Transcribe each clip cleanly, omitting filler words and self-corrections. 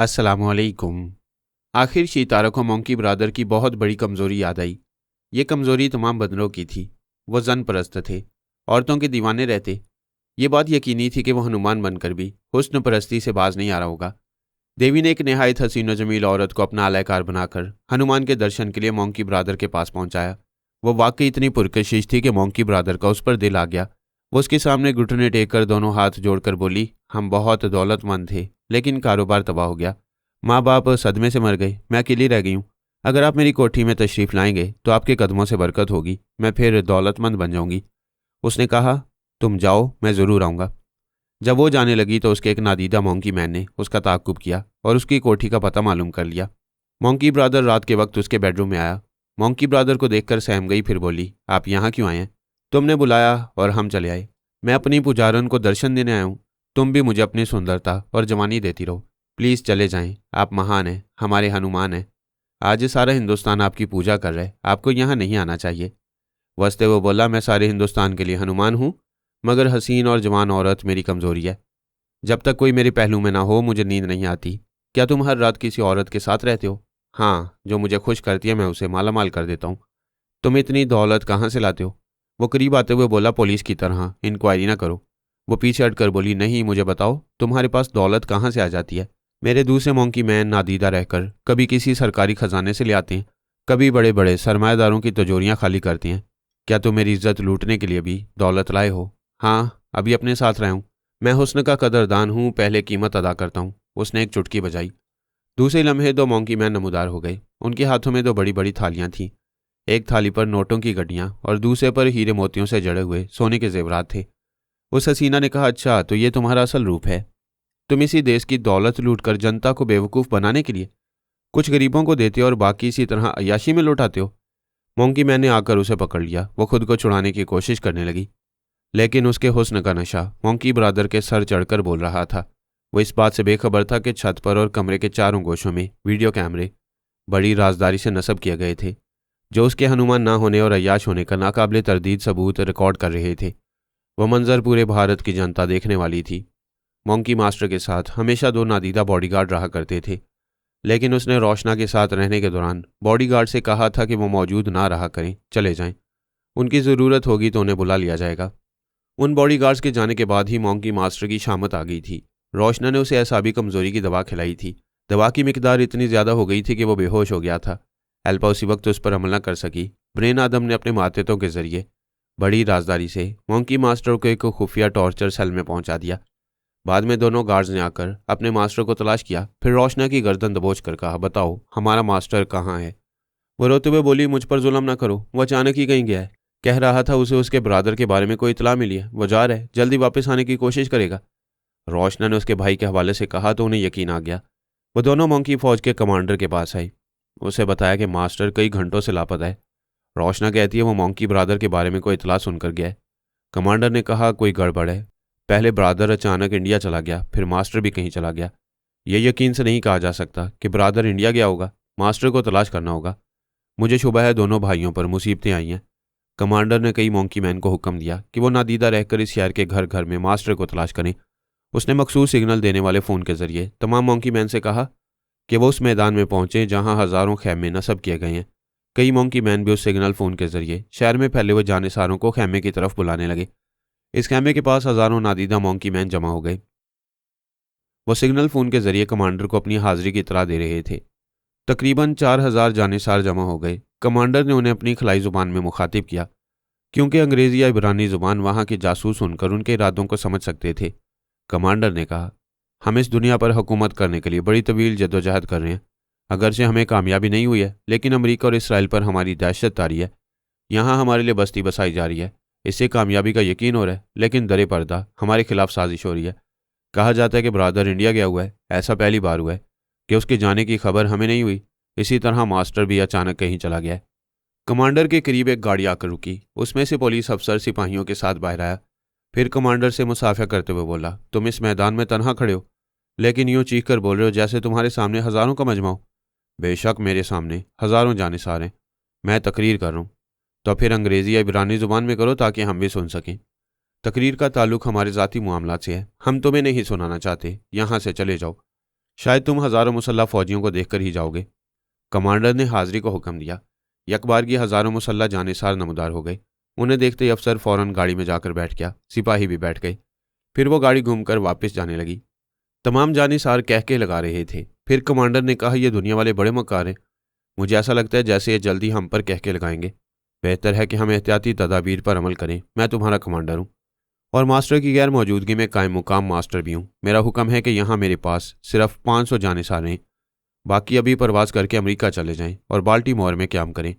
अस्सलामुअलैकुम। आखिर शितारा को मोंकी ब्रादर की बहुत बड़ी कमज़ोरी याद आई। ये कमज़ोरी तमाम बंदरों की थी। वो जन परस्त थे, औरतों के दीवाने रहते। ये बात यकीनी थी कि वो हनुमान बनकर भी हुस्न परस्ती से बाज नहीं आ रहा होगा। देवी ने एक नहायत हसीन व जमील औरत को अपना आलयकार बनाकर हनुमान के दर्शन के लिए मोंकी ब्रादर के पास पहुंचाया। वो वाकई इतनी पुरकशिश थी कि मोंकी ब्रादर का उस पर दिल आ गया। वो उसके सामने घुटने टेक कर दोनों हाथ जोड़कर बोली, हम बहुत दौलतमंद थे, लेकिन कारोबार तबाह हो गया। माँ बाप सदमे से मर गए, मैं अकेली रह गई हूँ। अगर आप मेरी कोठी में तशरीफ़ लाएंगे तो आपके कदमों से बरकत होगी, मैं फिर दौलतमंद बन जाऊंगी। उसने कहा, तुम जाओ, मैं ज़रूर आऊँगा। जब वो जाने लगी तो उसके एक नादीदा मोंकी मैन ने उसका ताक़ुब किया और उसकी कोठी का पता मालूम कर लिया। मोंकी ब्रादर रात के वक्त उसके बेडरूम में आया। मोंकी ब्रादर को देखकर सहम गई, फिर बोली, आप यहाँ क्यों आए हैं? तुमने बुलाया और हम चले आए। मैं अपनी पुजारन को दर्शन देने आया हूँ। तुम भी मुझे अपनी सुंदरता और जवानी देती रहो। प्लीज़ चले जाएं, आप महान हैं, हमारे हनुमान हैं। आज सारा हिंदुस्तान आपकी पूजा कर रहा है, आपको यहाँ नहीं आना चाहिए। वस्ते वो बोला, मैं सारे हिंदुस्तान के लिए हनुमान हूँ, मगर हसीन और जवान औरत मेरी कमज़ोरी है। जब तक कोई मेरे पहलू में ना हो मुझे नींद नहीं आती। क्या तुम हर रात किसी औरत के साथ रहते हो? हाँ, जो मुझे खुश करती है मैं उसे माला माल कर देता हूँ। तुम इतनी दौलत कहाँ से लाते हो? वो करीब आते हुए बोला, पुलिस की तरह इंक्वायरी ना करो। वो पीछे हटकर बोली, नहीं, मुझे बताओ तुम्हारे पास दौलत कहाँ से आ जाती है? मेरे दूसरे मोंकी मैन नादीदा रहकर कभी किसी सरकारी खजाने से ले आते हैं, कभी बड़े बड़े सरमाएदारों की तिजोरियाँ खाली करते हैं। क्या तुम मेरी इज्जत लूटने के लिए भी दौलत लाए हो? हाँ, अभी अपने साथ रहा हूँ। मैं हुस्न का कदरदान हूँ, पहले कीमत अदा करता हूँ। उसने एक चुटकी बजाई। दूसरे लम्हे दो मोंकी मैन नमूदार हो गए। उनके हाथों में दो बड़ी बड़ी थालियां थीं। एक थाली पर नोटों की गड्डियां और दूसरे पर हीरे मोतियों से जड़े हुए सोने के जेवरात थे। उस हसीना ने कहा, अच्छा तो ये तुम्हारा असल रूप है। तुम इसी देश की दौलत लूटकर जनता को बेवकूफ़ बनाने के लिए कुछ गरीबों को देते हो और बाकी इसी तरह अय्याशी में लौटाते हो। मोंकी मैन ने आकर उसे पकड़ लिया। वो खुद को छुड़ाने की कोशिश करने लगी, लेकिन उसके हुस्न का नशा मोंकी ब्रादर के सर चढ़कर बोल रहा था। वो इस बात से बेखबर था कि छत पर और कमरे के चारों गोशों में वीडियो कैमरे बड़ी राजदारी से नस्ब किए गए थे, जो उसके हनुमान ना होने और अय्याश होने का नाकाबिले तरदीद सबूत रिकॉर्ड कर रहे थे। वह मंजर पूरे भारत की जनता देखने वाली थी। मोंकी मास्टर के साथ हमेशा दो नादीदा बॉडीगार्ड रहा करते थे, लेकिन उसने रोशना के साथ रहने के दौरान बॉडीगार्ड से कहा था कि वो मौजूद ना रहा करें, चले जाएं। उनकी ज़रूरत होगी तो उन्हें बुला लिया जाएगा। उन बॉडीगार्ड्स के जाने के बाद ही मोंकी मास्टर की शामत आ गई थी। रोशना ने उसे एसाबी कमजोरी की दवा खिलाई थी। दवा की मिकदार इतनी ज़्यादा हो गई थी कि वो बेहोश हो गया था। एल्पा उसी वक्त उस पर हमला कर सकी। ब्रेन आदम ने अपने मातेतों के जरिए बड़ी राजदारी से मोंकी मास्टर को एक खुफिया टॉर्चर सेल में पहुंचा दिया। बाद में दोनों गार्ड्स ने आकर अपने मास्टर को तलाश किया, फिर रोशना की गर्दन दबोच कर कहा, बताओ हमारा मास्टर कहाँ है? वो रोते हुए बोली, मुझ पर जुल्म ना करो, वो अचानक ही कहीं गया है। कह रहा था उसे उसके ब्रादर के बारे में कोई इतला मिली है, वो जा रहा है, जल्दी वापस आने की कोशिश करेगा। रोशना ने उसके भाई के हवाले से कहा तो उन्हें यकीन आ गया। वो दोनों मोंकी फौज के कमांडर के पास आई। उसे बताया कि मास्टर कई घंटों से लापता है। रोशना कहती है वो मोंकी ब्रादर के बारे में कोई इतला सुनकर गया है। कमांडर ने कहा, कोई गड़बड़ है। पहले ब्रादर अचानक इंडिया चला गया, फिर मास्टर भी कहीं चला गया। ये यकीन से नहीं कहा जा सकता कि ब्रादर इंडिया गया होगा। मास्टर को तलाश करना होगा। मुझे शुबह है दोनों भाइयों पर मुसीबतें आई हैं। कमांडर ने कई मोंकी मैन को हुक्म दिया कि वो नादीदा रहकर इस शहर के घर घर में मास्टर को तलाश करें। उसने मखसूस सिग्नल देने वाले फ़ोन के जरिए तमाम मोंकी मैन से कहा कि वो उस मैदान में पहुंचे जहां हज़ारों खैमे नस्ब किए गए हैं। कई मोंकी मैन भी उस सिग्नल फ़ोन के जरिए शहर में फैले हुए जानिसारों को खैमे की तरफ बुलाने लगे। इस खैमे के पास हज़ारों नादीदा मोंकी मैन जमा हो गए। वो सिग्नल फ़ोन के जरिए कमांडर को अपनी हाजिरी की इतला दे रहे थे। तकरीबन 4,000 जानिसार जमा हो गए। कमांडर ने उन्हें अपनी खलाई ज़ुबान में मुखातिब किया, क्योंकि अंग्रेज़ी या इब्रानी ज़ुबान वहाँ के जासूस सुनकर उनके इरादों को समझ सकते थे। कमांडर ने कहा, हम इस दुनिया पर हुकूमत करने के लिए बड़ी तवील जद्दोजहद कर रहे हैं। अगरचे हमें कामयाबी नहीं हुई है, लेकिन अमरीका और इसराइल पर हमारी दहशत तारी है। यहाँ हमारे लिए बस्ती बसाई जा रही है। इससे कामयाबी का यकीन हो रहा है, लेकिन दरे पर्दा हमारे खिलाफ साजिश हो रही है। कहा जाता है कि ब्रादर इंडिया गया हुआ है। ऐसा पहली बार हुआ है कि उसके जाने की खबर हमें नहीं हुई। इसी तरह मास्टर भी अचानक कहीं चला गया है। कमांडर के करीब एक गाड़ी आकर रुकी। उसमें से पुलिस अफसर सिपाहियों के साथ बाहर आया। फिर कमांडर से मुसाफिया करते हुए बोला, तुम इस मैदान में तनहा खड़े हो, लेकिन यूं चीख कर बोल रहे हो जैसे तुम्हारे सामने हज़ारों का मजमा हो। बेशक मेरे सामने हज़ारों जानिसार हैं। मैं तकरीर कर रहा हूँ। तो फिर अंग्रेज़ी या इब्रानी ज़ुबान में करो ताकि हम भी सुन सकें। तकरीर का ताल्लुक हमारे ज़ाती मामला से है। हम तुम्हें नहीं सुनाना चाहते। यहाँ से चले जाओ। शायद तुम हज़ारों मुसल्लह फौजियों को देखकर ही जाओगे। कमांडर ने हाजिरी को हुक्म दिया। यकबारगी हज़ारों मुसल्लह जानिसार नमूदार हो गए। उन्हें देखते ही अफसर फौरन गाड़ी में जाकर बैठ गया। सिपाही भी बैठ गए। फिर वो गाड़ी घूमकर वापस जाने लगी। तमाम जानिसार कह के लगा रहे थे। फिर कमांडर ने कहा, ये दुनिया वाले बड़े मक्कार हैं। मुझे ऐसा लगता है जैसे ये जल्दी हम पर कह के लगाएंगे। बेहतर है कि हम एहतियाती तदाबीर पर अमल करें। मैं तुम्हारा कमांडर हूँ और मास्टर की गैर मौजूदगी में कायम मुकाम मास्टर भी हूँ। मेरा हुक्म है कि यहाँ मेरे पास सिर्फ 500 जानिसार हैं। बाकी अभी परवाज करके अमेरिका चले जाएं और बाल्टीमोर में क्याम करें।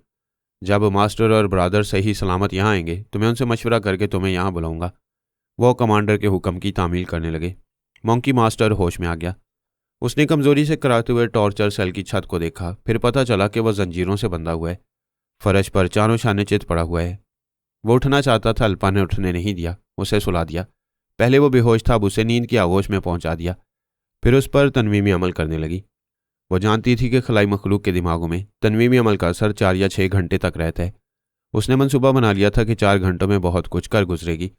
जब मास्टर और ब्रादर सही सलामत यहाँ आएंगे तो मैं उनसे मशवरा करके तुम्हें यहाँ बुलाऊंगा। वो कमांडर के हुक्म की तामील करने लगे। मंकी मास्टर होश में आ गया। उसने कमजोरी से कराते हुए टॉर्चर सेल की छत को देखा। फिर पता चला कि वह जंजीरों से बंधा हुआ है। फर्श पर चारों शाने चित पड़ा हुआ है। वो उठना चाहता था, अल्पा ने उठने नहीं दिया। उसे सुला दिया। पहले वो बेहोश था, अब उसे नींद की आगोश में पहुंचा दिया। फिर उस पर तनवीमी अमल करने लगी। वो जानती थी कि खलाई मखलूक के दिमागों में तनवीमी अमल का असर 4 या 6 घंटे तक रहता है। उसने मंसूबा बना लिया था कि 4 घंटों में बहुत कुछ कर गुजरेगी।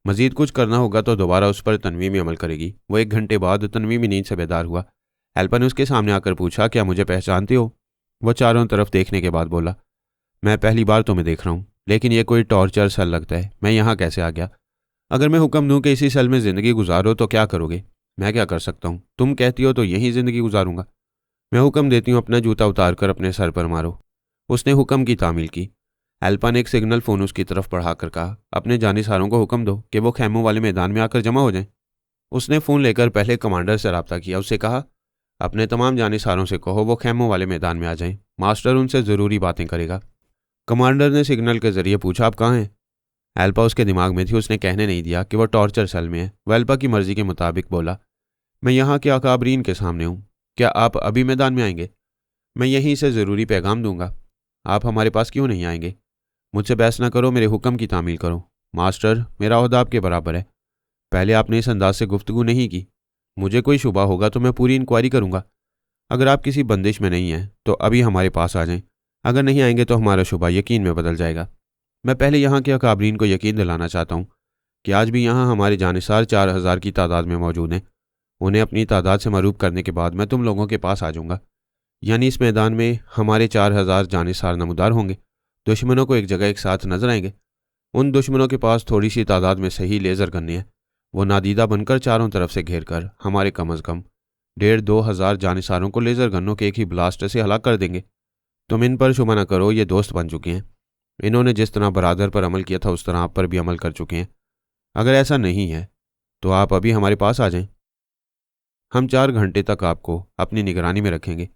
मजीद कुछ करना होगा तो दोबारा उस पर तनवीमी अमल करेगी। वो 1 घंटे बाद तनवीमी नींद से बेदार हुआ। एल्पा ने उसके सामने आकर पूछा, क्या मुझे पहचानते हो? वो चारों तरफ देखने के बाद बोला, मैं पहली बार तुम्हें देख रहा हूँ, लेकिन ये कोई टॉर्चर सेल लगता है। मैं यहाँ कैसे आ गया? अगर मैं हुक्म दूँ कि इसी सेल में ज़िंदगी गुजारो तो क्या करोगे? मैं क्या कर सकता हूँ? तुम कहती हो तो यहीं ज़िंदगी गुजारूंगा। मैं हुक्म देती हूँ, अपना जूता उतार कर अपने सर पर मारो। उसने हुक्म की तामील की। एल्पा ने एक सिग्नल फ़ोन उसकी तरफ बढ़ाकर कहा, अपने जानिसारों को हुक्म दो कि वो खैमों वाले मैदान में आकर जमा हो जाएं। उसने फ़ोन लेकर पहले कमांडर से रब्ता किया। उससे कहा, अपने तमाम जानिसारों से कहो वो खैमों वाले मैदान में आ जाएं। मास्टर उनसे ज़रूरी बातें करेगा। कमांडर ने सिग्नल के जरिए पूछा, आप कहाँ हैं? एल्पा उसके दिमाग में थी। उसने कहने नहीं दिया कि वह टॉर्चर सेल में है। वह एल्पा की मर्जी के मुताबिक बोला, मैं यहाँ के अकाबरीन के सामने हूँ। क्या आप अभी मैदान में आएंगे? मैं यहीं से ज़रूरी पैगाम दूंगा। आप हमारे पास क्यों नहीं आएंगे? मुझसे बहस न करो, मेरे हुक्म की तामील करो। मास्टर, मेरा ओहदा आपके बराबर है। पहले आपने इस अंदाज से गुफ्तगू नहीं की। मुझे कोई शुबा होगा तो मैं पूरी इंक्वायरी करूंगा। अगर आप किसी बंदिश में नहीं हैं तो अभी हमारे पास आ जाएं। अगर नहीं आएंगे तो हमारा शुबा यकीन में बदल जाएगा। मैं पहले यहाँ के अकाबरीन को यकीन दिलाना चाहता हूँ कि आज भी यहाँ हमारे जानिसार 4000 की तादाद में मौजूद हैं। उन्हें अपनी तादाद से मरूब करने के बाद मैं तुम लोगों के पास आ जाऊँगा। यानी इस मैदान में हमारे 4000 जानिसार नमूदार होंगे। दुश्मनों को एक जगह एक साथ नजर आएंगे। उन दुश्मनों के पास थोड़ी सी तादाद में सही लेज़र गन्ने हैं। वो नादीदा बनकर चारों तरफ से घेर कर हमारे कम अज़ कम 1,5-2 हज़ार जानिसारों को लेज़र गन्नों के एक ही ब्लास्ट से हलाक कर देंगे। तुम इन पर शुबा न करो, ये दोस्त बन चुके हैं। इन्होंने जिस तरह बरादर पर अमल किया था उस तरह आप पर भी अमल कर चुके हैं। अगर ऐसा नहीं है तो आप अभी हमारे पास आ जाएं। हम 4 घंटे तक आपको अपनी निगरानी में रखेंगे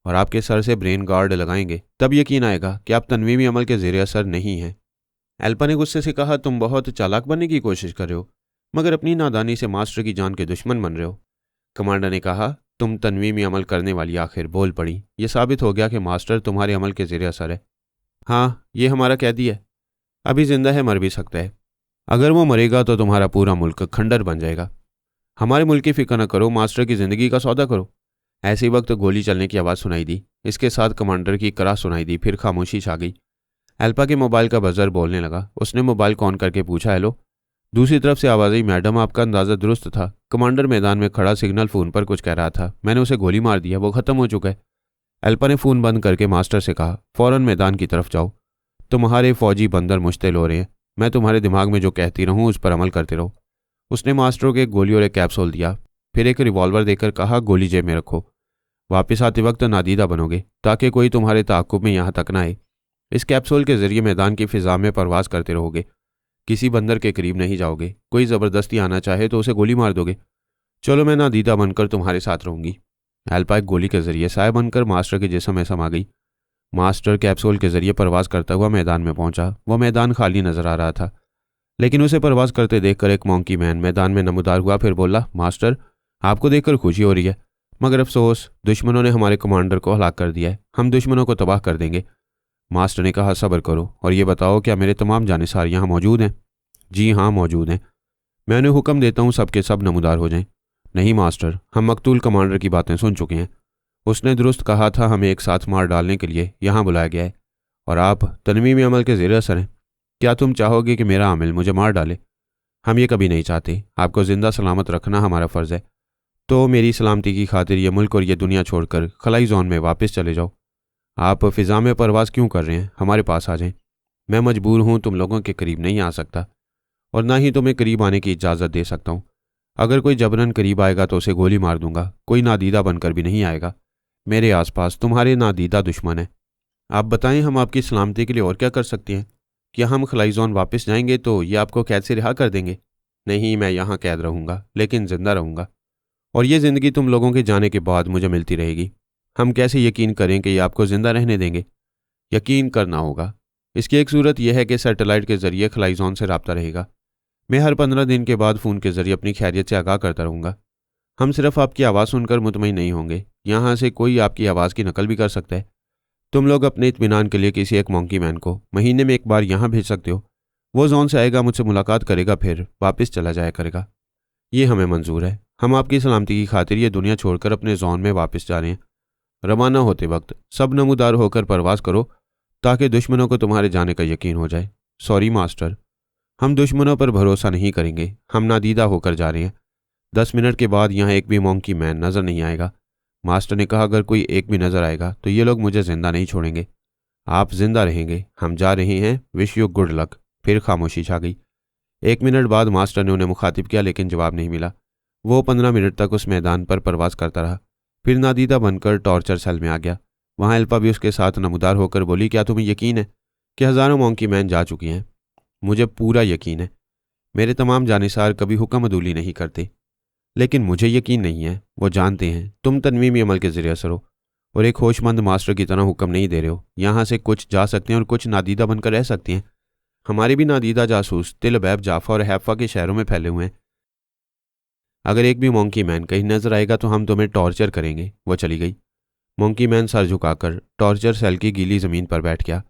और आपके सर से ब्रेन गार्ड लगाएंगे। तब यकीन आएगा कि आप तनवीमी अमल के ज़ेरे असर नहीं हैं। एल्पा ने गुस्से से कहा, तुम बहुत चालाक बनने की कोशिश कर रहे हो, मगर अपनी नादानी से मास्टर की जान के दुश्मन बन रहे हो। कमांडर ने कहा, तुम तनवीमी अमल करने वाली आखिर बोल पड़ी। यह साबित हो गया कि मास्टर तुम्हारे अमल के ज़ेरे असर है। हाँ, ये हमारा कैदी है। अभी जिंदा है, मर भी सकता है। अगर वो मरेगा तो तुम्हारा पूरा मुल्क खंडर बन जाएगा। हमारे मुल्क की फिक्र न करो, मास्टर की ज़िंदगी का सौदा करो। ऐसे वक्त गोली चलने की आवाज़ सुनाई दी। इसके साथ कमांडर की कराह सुनाई दी। फिर खामोशी छा गई। एल्पा के मोबाइल का बजर बोलने लगा। उसने मोबाइल को ऑन करके पूछा, हेलो। दूसरी तरफ से आवाज़ आई, मैडम आपका अंदाज़ा दुरुस्त था। कमांडर मैदान में खड़ा सिग्नल फ़ोन पर कुछ कह रहा था। मैंने उसे गोली मार दिया, वो ख़त्म हो चुका है। एल्पा ने फ़ोन बंद करके मास्टर से कहा, फ़ौरन मैदान की तरफ जाओ। तुम्हारे फ़ौजी बंदर मुश्तिल हो रहे हैं। मैं तुम्हारे दिमाग में जो कहती रहूँ उस पर अमल करते रहो। उसने मास्टर को एक गोली और एक कैप्सूल दिया। फिर एक रिवॉल्वर देकर कहा, गोली जेब में रखो। वापस आते वक्त नादीदा बनोगे ताकि कोई तुम्हारे ताक़ुब में यहाँ तक ना आए। इस कैप्सूल के जरिए मैदान की फ़िज़ा में परवास करते रहोगे। किसी बंदर के करीब नहीं जाओगे। कोई ज़बरदस्ती आना चाहे तो उसे गोली मार दोगे। चलो, मैं नादीदा बनकर तुम्हारे साथ रहूँगी। एल्पा एक गोली के जरिए साय बनकर मास्टर के जिस्म में समा गई। मास्टर कैप्सूल के जरिए परवास करता हुआ मैदान में पहुंचा। वह मैदान खाली नजर आ रहा था, लेकिन उसे परवास करते देखकर एक मॉन्की मैन मैदान में नमूदार हुआ। फिर बोला, मास्टर, आपको देखकर खुशी हो रही है, मगर अफसोस, दुश्मनों ने हमारे कमांडर को हलाक कर दिया है। हम दुश्मनों को तबाह कर देंगे। मास्टर ने कहा, सब्र करो और ये बताओ, क्या मेरे तमाम जानिसार यहाँ मौजूद हैं? जी हाँ, मौजूद हैं। मैं उन्हें हुक्म देता हूँ सबके सब नमूदार हो जाएं। नहीं मास्टर, हम मकतूल कमांडर की बातें सुन चुके हैं। उसने दुरुस्त कहा था, हमें एक साथ मार डालने के लिए यहाँ बुलाया गया है और आप तनवीमी अमल के ज़ेरे असर हैं। क्या तुम चाहोगे कि मेरा अमल मुझे मार डाले? हम ये कभी नहीं चाहते। आपको ज़िंदा सलामत रखना हमारा फ़र्ज़ है। तो मेरी सलामती की खातिर ये मुल्क और ये दुनिया छोड़कर खलाई जोन में वापस चले जाओ। आप फ़िज़ा में परवाज़ क्यों कर रहे हैं? हमारे पास आ जाएं। मैं मजबूर हूँ, तुम लोगों के करीब नहीं आ सकता और ना ही तुम्हें करीब आने की इजाज़त दे सकता हूँ। अगर कोई जबरन करीब आएगा तो उसे गोली मार दूंगा। कोई नादीदा बनकर भी नहीं आएगा। मेरे आसपास तुम्हारे नादीदा दुश्मन हैं। आप बताएं, हम आपकी सलामती के लिए और क्या कर सकते हैं? क्या हम खलाई जोन वापस जाएंगे तो ये आपको कैद से रिहा कर देंगे? नहीं, मैं यहाँ कैद रहूँगा, लेकिन ज़िंदा रहूँगा। और ये ज़िंदगी तुम लोगों के जाने के बाद मुझे मिलती रहेगी। हम कैसे यकीन करें कि ये आपको ज़िंदा रहने देंगे? यकीन करना होगा। इसकी एक सूरत यह है कि सैटेलाइट के ज़रिए खलाई जोन से रब्ता रहेगा। मैं हर 15 दिन के बाद फ़ोन के ज़रिए अपनी खैरियत से आगाह करता रहूँगा। हम सिर्फ आपकी आवाज़ सुनकर मुतमईन नहीं होंगे, यहाँ से कोई आपकी आवाज़ की नकल भी कर सकता है। तुम लोग अपने इत्मीनान के लिए किसी एक मोंकी मैन को महीने में एक बार यहाँ भेज सकते हो। वो जोन से आएगा, मुझसे मुलाकात करेगा, फिर वापस चला जाया करेगा। ये हमें मंजूर है। हम आपकी सलामती की खातिर ये दुनिया छोड़कर अपने जोन में वापस जा रहे हैं। रवाना होते वक्त सब नमूदार होकर परवाज़ करो ताकि दुश्मनों को तुम्हारे जाने का यकीन हो जाए। सॉरी मास्टर, हम दुश्मनों पर भरोसा नहीं करेंगे। हम नादीदा होकर जा रहे हैं। 10 मिनट के बाद यहाँ एक भी मोंकी मैन नज़र नहीं आएगा। मास्टर ने कहा, अगर कोई एक भी नज़र आएगा तो ये लोग मुझे जिंदा नहीं छोड़ेंगे। आप जिंदा रहेंगे। हम जा रहे हैं। Wish you good luck. फिर खामोशी छा गई। 1 मिनट बाद मास्टर ने उन्हें मुखातिब किया, लेकिन जवाब नहीं मिला। वो 15 मिनट तक उस मैदान पर परवाज़ करता रहा। फिर नादीदा बनकर टॉर्चर सेल में आ गया। वहाँ एल्पा भी उसके साथ नमूदार होकर बोली, क्या तुम्हें यकीन है कि हज़ारों मोंकी मैन जा चुकी हैं? मुझे पूरा यकीन है। मेरे तमाम जानिसार कभी हुक्म अदूली नहीं करते, लेकिन मुझे यकीन नहीं है। वो जानते हैं तुम तनवीमी अमल के ज़रिए असर हो और एक होशमंद मास्टर की तरह हुक्म नहीं दे रहे हो। यहाँ से कुछ जा सकते हैं और कुछ नादीदा बनकर रह सकती हैं। हमारे भी नादीदा जासूस तिल अबैब, जाफा और हैफा के शहरों में फैले हुए हैं। अगर एक भी मोंकी मैन कहीं नजर आएगा तो हम तुम्हें टॉर्चर करेंगे। वो चली गई। मोंकी मैन सर झुकाकर टॉर्चर सेल की गीली ज़मीन पर बैठ गया।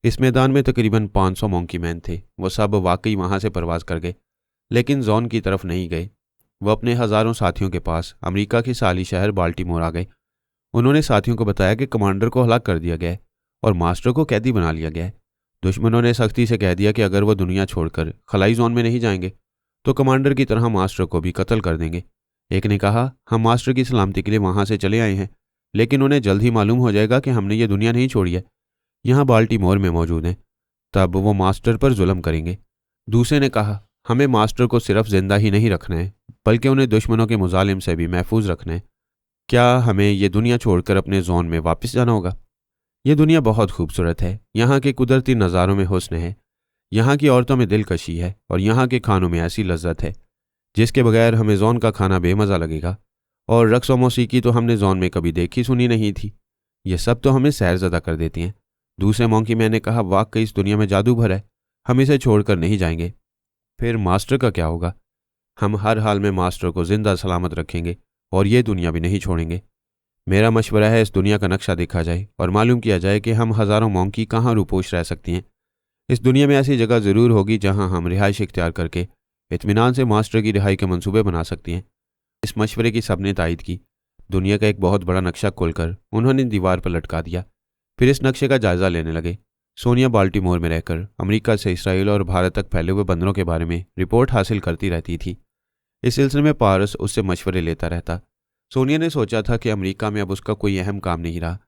इस मैदान में तकरीबन 500 मोंकी मैन थे। वो सब वाकई वहाँ से परवाज़ कर गए, लेकिन जोन की तरफ नहीं गए। वो अपने हज़ारों साथियों के पास अमेरिका के साली शहर बाल्टीमोर आ गए। उन्होंने साथियों को बताया कि कमांडर को हलाक कर दिया गया है और मास्टर को कैदी बना लिया गया है। दुश्मनों ने सख्ती से कह दिया कि अगर वो दुनिया छोड़कर खलाई जोन में नहीं जाएंगे तो कमांडर की तरह मास्टर को भी कत्ल कर देंगे। एक ने कहा, हम मास्टर की सलामती के लिए वहाँ से चले आए हैं, लेकिन उन्हें जल्द ही मालूम हो जाएगा कि हमने ये दुनिया नहीं छोड़ी है, यहाँ बाल्टीमोर में मौजूद हैं। तब वो मास्टर पर जुल्म करेंगे। दूसरे ने कहा, हमें मास्टर को सिर्फ जिंदा ही नहीं रखना है, बल्कि उन्हें दुश्मनों के मुजालिम से भी महफूज रखना है। क्या हमें ये दुनिया छोड़कर अपने जोन में वापस जाना होगा? ये दुनिया बहुत खूबसूरत है। यहाँ के कुदरती नज़ारों में हुस्न है, यहाँ की औरतों में दिलकशी है और यहाँ के खानों में ऐसी लज्जत है जिसके बगैर हमें जोन का खाना बेमज़ा लगेगा। और रक्स और मौसीकी तो हमने जोन में कभी देखी सुनी नहीं थी। ये सब तो हमें सैरज़दा कर देती हैं। दूसरे मोंकी मैन ने कहा, वाकई इस दुनिया में जादू भर है, हम इसे छोड़कर नहीं जाएंगे। फिर मास्टर का क्या होगा? हम हर हाल में मास्टर को जिंदा सलामत रखेंगे और ये दुनिया भी नहीं छोड़ेंगे। मेरा मशवरा है, इस दुनिया का नक्शा देखा जाए और मालूम किया जाए कि हम हज़ारों मोंकी कहाँ रूपोश रह सकती हैं। इस दुनिया में ऐसी जगह ज़रूर होगी जहाँ हम रिहाइश इख्तियार करके इत्मीनान से मास्टर की रिहाई के मंसूबे बना सकती हैं। इस मशवरे की सबने तायद की। दुनिया का एक बहुत बड़ा नक्शा खोलकर उन्होंने दीवार पर लटका दिया। फिर इस नक्शे का जायज़ा लेने लगे। सोनिया बाल्टीमोर में रहकर अमेरिका से इसराइल और भारत तक फैले हुए बंदरों के बारे में रिपोर्ट हासिल करती रहती थी। इस सिलसिले में पारस उससे मशवरे लेता रहता। सोनिया ने सोचा था कि अमेरिका में अब उसका कोई अहम काम नहीं रहा।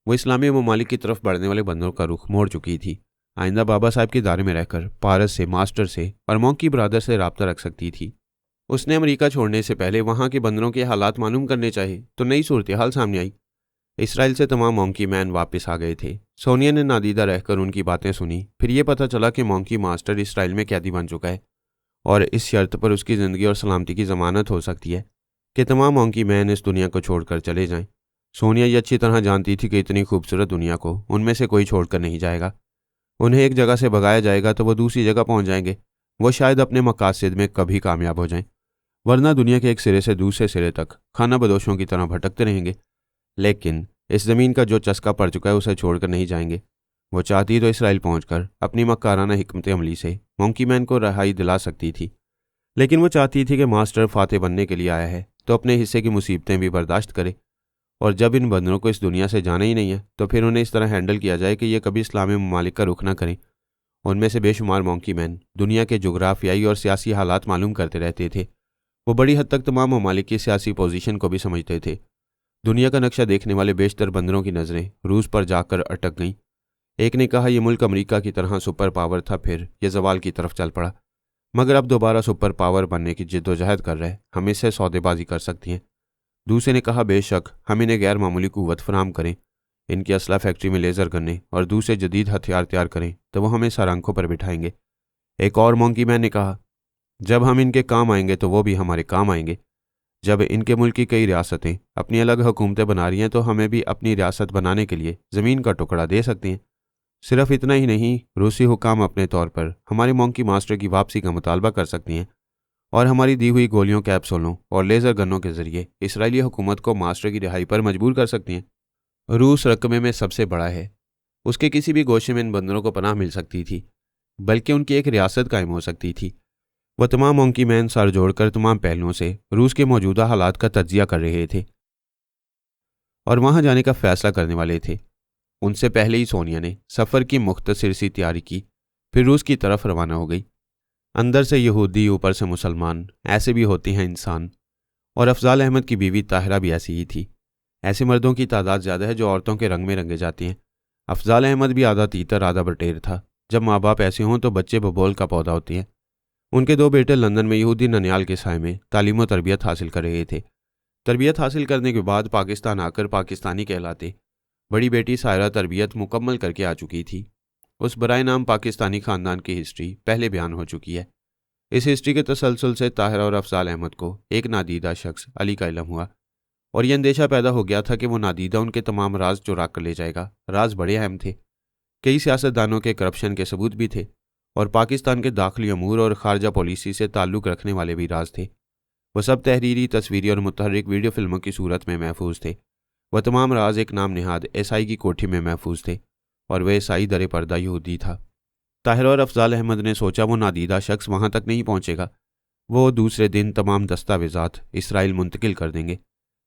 वो इस्लामी ममालिक की तरफ बढ़ने वाले बंदरों का रुख मोड़ चुकी थी। आइंदा बाबा साहब के दायरे में रहकर पारस से, मास्टर से और मोंकी ब्रादर से रब्ता रख सकती थी। उसने अमेरिका छोड़ने से पहले वहाँ के बंदरों के हालात मालूम करने चाहे तो नई सूरत हाल सामने आई। इसराइल से तमाम मोंकी मैन वापस आ गए थे। सोनिया ने नादीदा रहकर उनकी बातें सुनी। फिर ये पता चला कि मोंकी मास्टर इसराइल में कैदी बन चुका है और इस शर्त पर उसकी ज़िंदगी और सलामती की ज़मानत हो सकती है कि तमाम मोंकी मैन इस दुनिया को छोड़कर चले जाएं। सोनिया ये अच्छी तरह जानती थी कि इतनी खूबसूरत दुनिया को उनमें से कोई छोड़कर नहीं जाएगा। उन्हें एक जगह से भगाया जाएगा तो वो दूसरी जगह पहुंच जाएंगे। वो शायद अपने मकासद में कभी कामयाब हो जाएं, वरना दुनिया के एक सिरे से दूसरे सिरे तक खाना बदोशों की तरह भटकते रहेंगे। लेकिन इस ज़मीन का जो चस्का पड़ चुका है उसे छोड़कर नहीं जाएंगे। वो चाहती तो इसराइल पहुंचकर अपनी मक्काराना हिकमत अमली से मोंकी मैन को रिहाई दिला सकती थी, लेकिन वो चाहती थी कि मास्टर फातेह बनने के लिए आया है तो अपने हिस्से की मुसीबतें भी बर्दाश्त करे। और जब इन बंदरों को इस दुनिया से जाना ही नहीं है तो फिर उन्हें इस तरह हैंडल किया जाए कि ये कभी इस्लामी ममालिक का रुख ना करें। उनमें से बेशुमार मोंकी मैन दुनिया के जोग्राफियाई और सियासी हालात मालूम करते रहते थे वो बड़ी हद तक तमाम ममालिक की सियासी पोजीशन को भी समझते थे। दुनिया का नक्शा देखने वाले बेशतर बंदरों की नज़रें रूस पर जाकर अटक गईं। एक ने कहा यह मुल्क अमेरिका की तरह सुपर पावर था, फिर यह जवाल की तरफ चल पड़ा, मगर अब दोबारा सुपर पावर बनने की जिद्दोजहद कर रहे, हम इससे सौदेबाजी कर सकती हैं। दूसरे ने कहा बेशक हम इन्हें गैर मामूली कुव्वत फराम करें, इनकी असला फैक्ट्री में लेज़र गन्ने और दूसरे जदीद हथियार तैयार करें तो वो हमें सर आंखों पर बिठाएंगे। एक और मोंकी मैन ने कहा जब हम इनके काम आएंगे तो वो भी हमारे काम आएंगे। जब इनके मुल्क की कई रियासतें अपनी अलग हुकूमतें बना रही हैं तो हमें भी अपनी रियासत बनाने के लिए ज़मीन का टुकड़ा दे सकती हैं। सिर्फ इतना ही नहीं, रूसी हुकाम अपने तौर पर हमारे मोंकी मास्टर की वापसी का मुतालबा कर सकती हैं और हमारी दी हुई गोलियों, कैप्सूलों और लेज़र गनों के जरिए इसराइली हुकूमत को मास्टर की रिहाई पर मजबूर कर सकती हैं। रूस रकबे में सबसे बड़ा है, उसके किसी भी गोशे में इन बंदरों को पनाह मिल सकती थी, बल्कि उनकी एक रियासत कायम हो सकती थी। वह तमाम मोंकी मैन सर जोड़कर तमाम पहलुओं से रूस के मौजूदा हालात का तज्जिया कर रहे थे और वहां जाने का फैसला करने वाले थे। उनसे पहले ही सोनिया ने सफ़र की मुख्तसर सी तैयारी की, फिर रूस की तरफ रवाना हो गई। अंदर से यहूदी, ऊपर से मुसलमान, ऐसे भी होते हैं इंसान। और अफजाल अहमद की बीवी ताहिरा भी ऐसी ही थी। ऐसे मर्दों की तादाद ज़्यादा है जो औरतों के रंग में रंगे जाते हैं। अफजाल अहमद भी आधा तीतर आधा बटेर था। जब माँ बाप ऐसे हों तो बच्चे बबोल का पौधा होते हैं। उनके दो बेटे लंदन में यहूदी ननियाल के साय में तालीम और तरबियत हासिल कर रहे थे। तरबियत हासिल करने के बाद पाकिस्तान आकर पाकिस्तानी कहलाते। बड़ी बेटी सायरा तरबियत मुकम्मल करके आ चुकी थी। उस बराए नाम पाकिस्तानी ख़ानदान की हिस्ट्री पहले बयान हो चुकी है। इस हिस्ट्री के तसलसल से ताहिरा और अफजाल अहमद को एक नादीदा शख्स अली का इल्म हुआ और यह अंदेशा पैदा हो गया था कि वो नादीदा उनके तमाम राज चुरा कर ले जाएगा। राज बड़े अहम थे, कई सियासतदानों के करप्शन के सबूत भी थे और पाकिस्तान के दाखिली अमूर और खारजा पॉलिसी से ताल्लुक़ रखने वाले भी राज थे। वह सब तहरीरी, तस्वीरी और मुतहर्रिक वीडियो फिल्मों की सूरत में महफूज थे। वह तमाम राज एक नाम निहाद एसआई की कोठी में महफूज थे और वह एसआई दरे पर्दा यहूदी था। ताहिर और अफजाल अहमद ने सोचा वो नादीदा शख्स वहां तक नहीं पहुंचेगा, वो दूसरे दिन तमाम दस्तावेजात इसराइल मुंतकिल कर देंगे।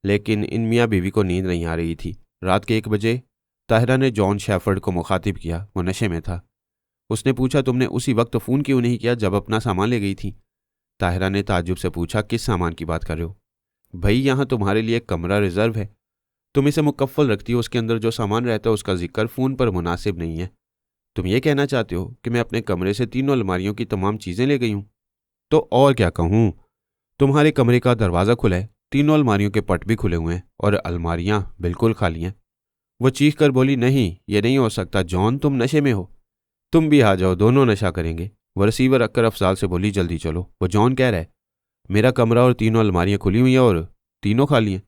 लेकिन इन मियाँ बीवी को नींद नहीं आ रही थी। रात के 1 बजे ताहिरा ने जॉन शेफर्ड को मुखातिब किया। वो नशे में था। उसने पूछा तुमने उसी वक्त फ़ोन क्यों नहीं किया जब अपना सामान ले गई थी? ताहिरा ने ताज्जुब से पूछा किस सामान की बात कर रहे हो? भाई यहाँ तुम्हारे लिए एक कमरा रिजर्व है, तुम इसे मुकफ्फल रखती हो, उसके अंदर जो सामान रहता है उसका जिक्र फ़ोन पर मुनासिब नहीं है। तुम ये कहना चाहते हो कि मैं अपने कमरे से 3 अलमारियों की तमाम चीज़ें ले गई हूँ? तो और क्या कहूँ, तुम्हारे कमरे का दरवाज़ा खुला है, 3 अलमारियों के पट भी खुले हुए हैं और अलमारियाँ बिल्कुल खाली हैं। वो चीख कर बोली नहीं, ये नहीं हो सकता जॉन, तुम नशे में हो, तुम भी आ जाओ, दोनों नशा करेंगे। वो रिसीवर रखकर अफजाल से बोली जल्दी चलो। वो जॉन कह रहा है मेरा कमरा और 3 अलमारियाँ खुली हुई हैं और तीनों खाली हैं।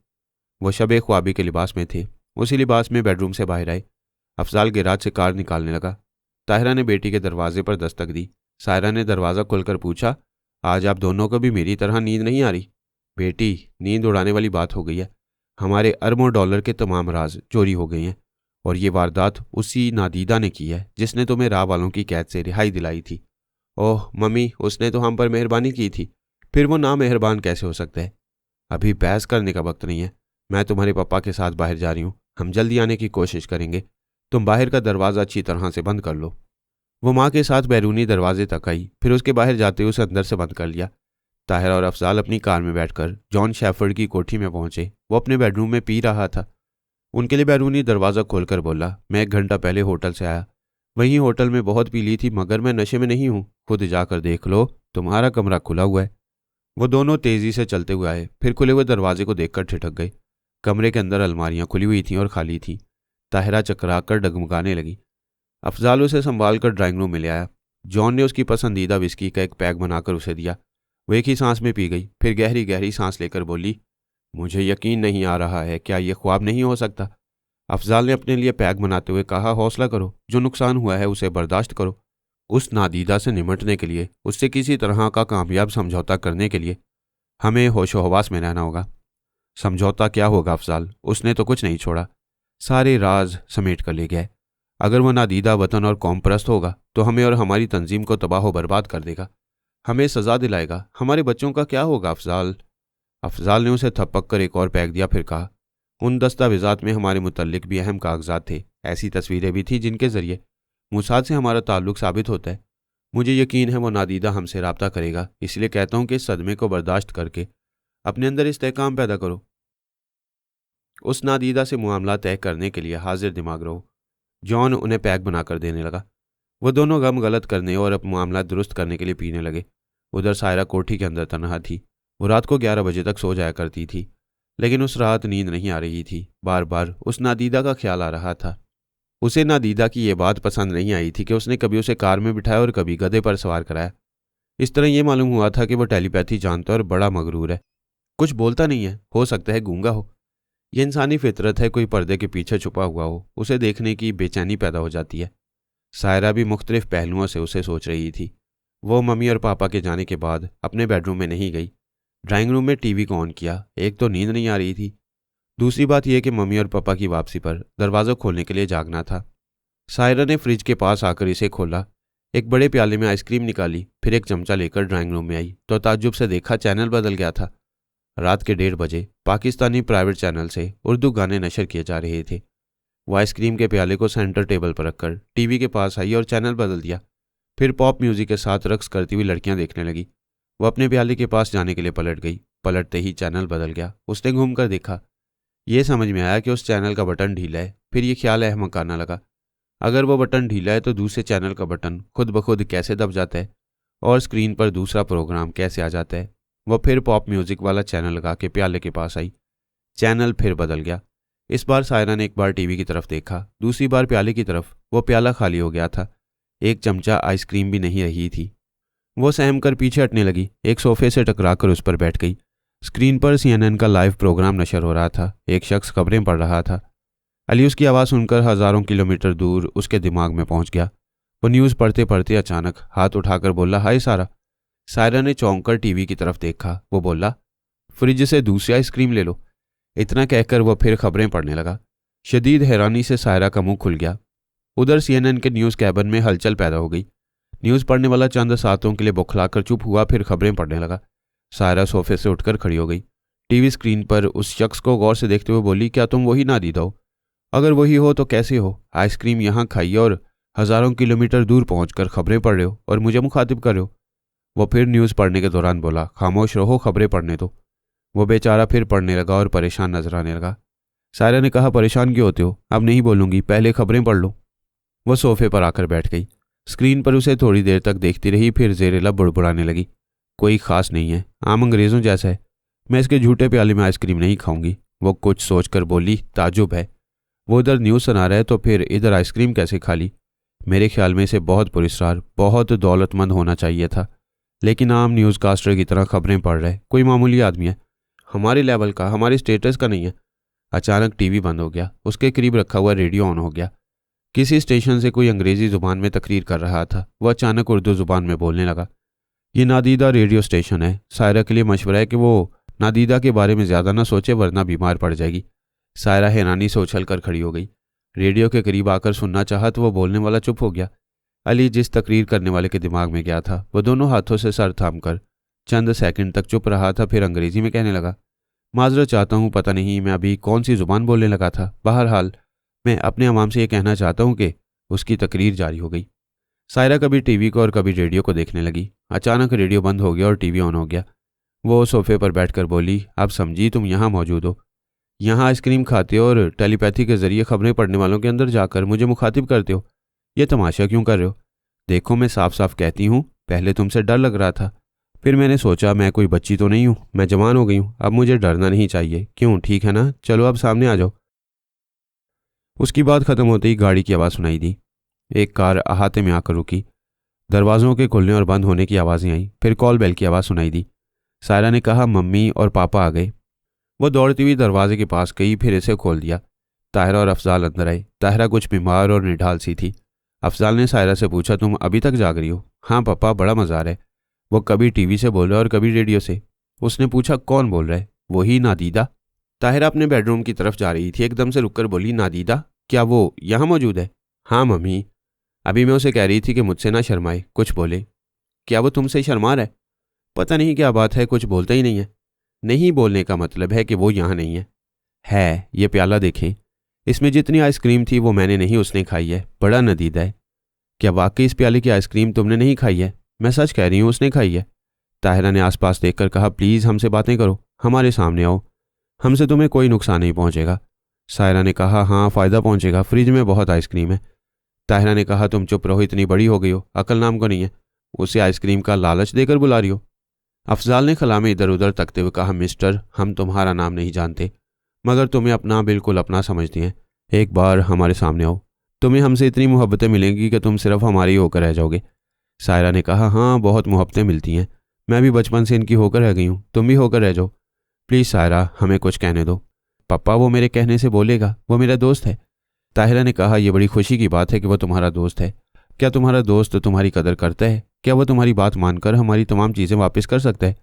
वो शब ख्वाबी के लिबास में थे। उसी लिबास में बेडरूम से बाहर आए। अफजाल गैराज से कार निकालने लगा। ताहिरा ने बेटी के दरवाजे पर दस्तक दी। सायरा ने दरवाज़ा खोलकर पूछा आज आप दोनों को भी मेरी तरह नींद नहीं आ रही? बेटी, नींद उड़ाने वाली बात हो गई है। हमारे अरबों डॉलर के तमाम राज चोरी हो गए हैं और ये वारदात उसी नादीदा ने की है जिसने तुम्हें राह वालों की कैद से रिहाई दिलाई थी। ओह मम्मी, उसने तो हम पर मेहरबानी की थी, फिर वो ना मेहरबान कैसे हो सकता है? अभी बहस करने का वक्त नहीं है। मैं तुम्हारे पापा के साथ बाहर जा रही हूँ, हम जल्दी आने की कोशिश करेंगे। तुम बाहर का दरवाज़ा अच्छी तरह से बंद कर लो। वो माँ के साथ बैरूनी दरवाजे तक आई, फिर उसके बाहर जाते हुए उसे अंदर से बंद कर लिया। ताहिरा और अफजाल अपनी कार में बैठकर जॉन शेफर्ड की कोठी में पहुंचे। वो अपने बेडरूम में पी रहा था। उनके लिए बैरूनी दरवाज़ा खोलकर बोला मैं 1 घंटा पहले होटल से आया, वहीं होटल में बहुत पी ली थी, मगर मैं नशे में नहीं हूँ। खुद जाकर देख लो, तुम्हारा कमरा खुला हुआ है। वो दोनों तेज़ी से चलते हुए आए, फिर खुले हुए दरवाजे को देखकर ठिठक गए। कमरे के अंदर अलमारियाँ खुली हुई थीं और खाली थीं। ताहिरा चकराकर डगमगाने लगी। अफजाल उसे संभाल कर ड्राइंग रूम में ले आया। जॉन ने उसकी पसंदीदा विस्की का एक पैक बनाकर उसे दिया। वो एक ही सांस में पी गई, फिर गहरी गहरी सांस लेकर बोली मुझे यकीन नहीं आ रहा है, क्या ये ख्वाब नहीं हो सकता? अफजाल ने अपने लिए पैक बनाते हुए कहा हौसला करो, जो नुकसान हुआ है उसे बर्दाश्त करो। उस नादीदा से निमटने के लिए, उससे किसी तरह का कामयाब समझौता करने के लिए हमें होशो हवास में रहना होगा। समझौता क्या होगा अफजाल, उसने तो कुछ नहीं छोड़ा, सारे राज समेट कर ले गया। अगर वह नादीदा वतन और कौम परस्त होगा तो हमें और हमारी तंजीम को तबाह बर्बाद कर देगा, हमें सजा दिलाएगा। हमारे बच्चों का क्या होगा अफजाल? अफजाल ने उसे थपक कर एक और पैक दिया, फिर कहा उन दस्तावेजात में हमारे मुतल्लिक भी अहम कागजात थे, ऐसी तस्वीरें भी थी जिनके जरिए मुसाद से हमारा ताल्लुक साबित होता है। मुझे यकीन है वो नादीदा हमसे रब्ता करेगा, इसलिए कहता हूँ कि इस सदमे को बर्दाश्त करके अपने अंदर इस्तेहकाम पैदा करो। उस नादीदा से मामला तय करने के लिए हाजिर दिमाग रहो। जॉन उन्हें पैक बनाकर देने लगा। वो दोनों गम गलत करने और अपना मामला दुरुस्त करने के लिए पीने लगे। उधर सायरा कोठी के अंदर तनहा थी। वो रात को 11 बजे तक सो जाया करती थी, लेकिन उस रात नींद नहीं आ रही थी। बार बार उस नादीदा का ख्याल आ रहा था। उसे नादीदा की ये बात पसंद नहीं आई थी कि उसने कभी उसे कार में बिठाया और कभी गधे पर सवार कराया। इस तरह यह मालूम हुआ था कि वो टेलीपैथी जानता और बड़ा मगरूर है। कुछ बोलता नहीं है, हो सकता है गूंगा हो। यह इंसानी फितरत है, कोई पर्दे के पीछे छुपा हुआ हो, उसे देखने की बेचैनी पैदा हो जाती है। सायरा भी मुख्तलिफ पहलुओं से उसे सोच रही थी। वो मम्मी और पापा के जाने के बाद अपने बेडरूम में नहीं गई। ड्राइंग रूम में टीवी को ऑन किया। एक तो नींद नहीं आ रही थी, दूसरी बात यह कि मम्मी और पापा की वापसी पर दरवाज़ा खोलने के लिए जागना था। सायरा ने फ्रिज के पास आकर इसे खोला, एक बड़े प्याले में आइसक्रीम निकाली, फिर एक चमचा लेकर ड्राइंग रूम में आई तो ताज्जुब से देखा चैनल बदल गया था। रात के 1:30 बजे पाकिस्तानी प्राइवेट चैनल से उर्दू गाने नशर किए जा रहे थे। वो आइसक्रीम के प्याले को सेंटर टेबल पर रखकर टीवी के पास आई और चैनल बदल दिया। फिर पॉप म्यूजिक के साथ रक्स करती हुई लड़कियां देखने लगी। वो अपने प्याले के पास जाने के लिए पलट गई। पलटते ही चैनल बदल गया। उसने घूमकर देखा। ये समझ में आया कि उस चैनल का बटन ढीला है। फिर ये ख्याल अहमकाना लगा, अगर वो बटन ढीला है तो दूसरे चैनल का बटन खुद ब खुद कैसे दब जाता है और स्क्रीन पर दूसरा प्रोग्राम कैसे आ जाता है। वो फिर पॉप म्यूजिक वाला चैनल लगा के प्याले के पास आई। चैनल फिर बदल गया। इस बार सायरा ने एक बार टीवी की तरफ देखा, दूसरी बार प्याले की तरफ। वो प्याला खाली हो गया था। एक चमचा आइसक्रीम भी नहीं रही थी। वो सहम कर पीछे हटने लगी, एक सोफे से टकराकर उस पर बैठ गई। स्क्रीन पर CNN का लाइव प्रोग्राम नशर हो रहा था। एक शख्स खबरें पढ़ रहा था। अली उसकी आवाज़ सुनकर हज़ारों किलोमीटर दूर उसके दिमाग में पहुंच गया। वो न्यूज़ पढ़ते पढ़ते अचानक हाथ उठाकर बोला, हाय सारा। सायरा ने चौंक कर टीवी की तरफ देखा। वो बोला, फ्रिज से दूसरी आइसक्रीम ले लो। इतना कहकर वह फिर खबरें पढ़ने लगा। शदीद हैरानी से सायरा का मुंह खुल गया। उधर CNN के न्यूज़ कैबिन में हलचल पैदा हो गई। न्यूज़ पढ़ने वाला चंद सातों के लिए बौखलाकर चुप हुआ, फिर खबरें पढ़ने लगा। सायरा सोफे से उठकर खड़ी हो गई। टीवी स्क्रीन पर उस शख्स को गौर से देखते हुए बोली, क्या तुम वही नादीदा हो? अगर वही हो तो कैसे हो? आइसक्रीम यहाँ खाइए और हज़ारों किलोमीटर दूर पहुंचकर खबरें पढ़ रहे हो और मुझे मुखातिब कर रहे हो। वो फिर न्यूज़ पढ़ने के दौरान बोला, खामोश रहो, खबरें पढ़ने दो। वो बेचारा फिर पढ़ने लगा और परेशान नजर आने लगा। सायरा ने कहा, परेशान क्यों होते हो? अब नहीं बोलूंगी, पहले खबरें पढ़ लो। वो सोफे पर आकर बैठ गई। स्क्रीन पर उसे थोड़ी देर तक देखती रही, फिर ज़ेरे लब बुड़बुड़ाने लगी। कोई खास नहीं है, आम अंग्रेज़ों जैसा है। मैं इसके झूठे प्याले में आइसक्रीम नहीं खाऊंगी। वो कुछ सोचकर बोली, ताजुब है, वो इधर न्यूज़ सुना रहा है तो फिर इधर आइसक्रीम कैसे खा ली? मेरे ख्याल में इसे बहुत पुरस्कार, बहुत दौलतमंद होना चाहिए था, लेकिन आम न्यूज़ कास्टर की तरह खबरें पढ़ रहे। कोई मामूली आदमी है, हमारे लेवल का, हमारे स्टेटस का नहीं है। अचानक टीवी बंद हो गया। उसके करीब रखा हुआ रेडियो ऑन हो गया। किसी स्टेशन से कोई अंग्रेजी जुबान में तकरीर कर रहा था। वह अचानक उर्दू जुबान में बोलने लगा। ये नादीदा रेडियो स्टेशन है। सायरा के लिए मशवरा है कि वो नादीदा के बारे में ज़्यादा ना सोचे, वरना बीमार पड़ जाएगी। सायरा हैरानी से उछल कर खड़ी हो गई। रेडियो के करीब आकर सुनना चाहा तो वो बोलने वाला चुप हो गया। अली जिस तकरीर करने वाले के दिमाग में गया था, वो दोनों हाथों से सर थाम कर चंद सेकंड तक चुप रहा था। फिर अंग्रेजी में कहने लगा, माजरत चाहता हूँ, पता नहीं मैं अभी कौन सी जुबान बोलने लगा था। बहरहाल मैं अपने अवाम से ये कहना चाहता हूँ कि उसकी तकरीर जारी हो गई। सायरा कभी टीवी को और कभी रेडियो को देखने लगी। अचानक रेडियो बंद हो गया और टीवी ऑन हो गया। वो सोफे पर बैठकर बोली, अब समझी, तुम यहाँ मौजूद हो, यहाँ आइसक्रीम खाते हो और टेलीपैथी के जरिए खबरें पढ़ने वालों के अंदर जाकर मुझे मुखातिब करते हो। ये तमाशा क्यों कर रहे हो? देखो, मैं साफ साफ कहती हूँ, पहले तुमसे डर लग रहा था, फिर मैंने सोचा मैं कोई बच्ची तो नहीं हूँ, मैं जवान हो गई हूँ, अब मुझे डरना नहीं चाहिए। क्यों, ठीक है ना? चलो अब सामने आ जाओ। उसकी बात खत्म होते ही गाड़ी की आवाज़ सुनाई दी। एक कार अहाते में आकर रुकी। दरवाज़ों के खुलने और बंद होने की आवाज़ें आई। फिर कॉल बेल की आवाज़ सुनाई दी। सायरा ने कहा, मम्मी और पापा आ गए। वो दौड़ती हुई दरवाजे के पास गई, फिर इसे खोल दिया। ताहिरा और अफजाल अंदर आए। ताहिरा कुछ बीमार और निढाल सी थी। अफजाल ने सायरा से पूछा, तुम अभी तक जाग रही हो? हाँ पापा, बड़ा मज़ा आ रहा है। वो कभी टीवी से बोल रहा है और कभी रेडियो से। उसने पूछा, कौन बोल रहा है? वही नादीदा। ताहिरा अपने बेडरूम की तरफ जा रही थी, एकदम से रुककर बोली, नादीदा? क्या वो यहाँ मौजूद है? हाँ मम्मी, अभी मैं उसे कह रही थी कि मुझसे ना शर्माए, कुछ बोले। क्या वो तुमसे शर्मा रहा है? पता नहीं क्या बात है, कुछ बोलता ही नहीं है। नहीं बोलने का मतलब है कि वो यहाँ नहीं है। ये प्याला देखें, इसमें जितनी आइसक्रीम थी वो मैंने नहीं, उसने खाई है। बड़ा नादीदा है। क्या वाकई इस प्याले की आइसक्रीम तुमने नहीं खाई है? मैं सच कह रही हूँ, उसने खाई है। ताहिरा ने आसपास देखकर कहा, प्लीज़ हमसे बातें करो, हमारे सामने आओ, हमसे तुम्हें कोई नुकसान नहीं पहुंचेगा। सायरा ने कहा, हाँ फ़ायदा पहुंचेगा, फ्रिज में बहुत आइसक्रीम है। ताहिरा ने कहा, तुम चुप रहो, इतनी बड़ी हो गई हो, अकल नाम को नहीं है, उसे आइसक्रीम का लालच देकर बुला रही हो। अफजाल ने खला में इधर उधर तकते हुए कहा, मिस्टर, हम तुम्हारा नाम नहीं जानते, मगर तुम्हें अपना बिल्कुल अपना समझते हैं। एक बार हमारे सामने आओ, तुम्हें हमसे इतनी मोहब्बतें मिलेंगी कि तुम सिर्फ हमारी होकर रह जाओगे। सायरा ने कहा, हाँ बहुत मोहब्बतें मिलती हैं, मैं भी बचपन से इनकी होकर रह गई हूँ, तुम भी होकर रह जाओ। प्लीज़ सायरा, हमें कुछ कहने दो। पप्पा, वो मेरे कहने से बोलेगा, वो मेरा दोस्त है। ताहिरा ने कहा, यह बड़ी खुशी की बात है कि वो तुम्हारा दोस्त है। क्या तुम्हारा दोस्त तुम्हारी कदर करता है? क्या वो तुम्हारी बात मानकर हमारी तमाम चीज़ें वापस कर सकता है?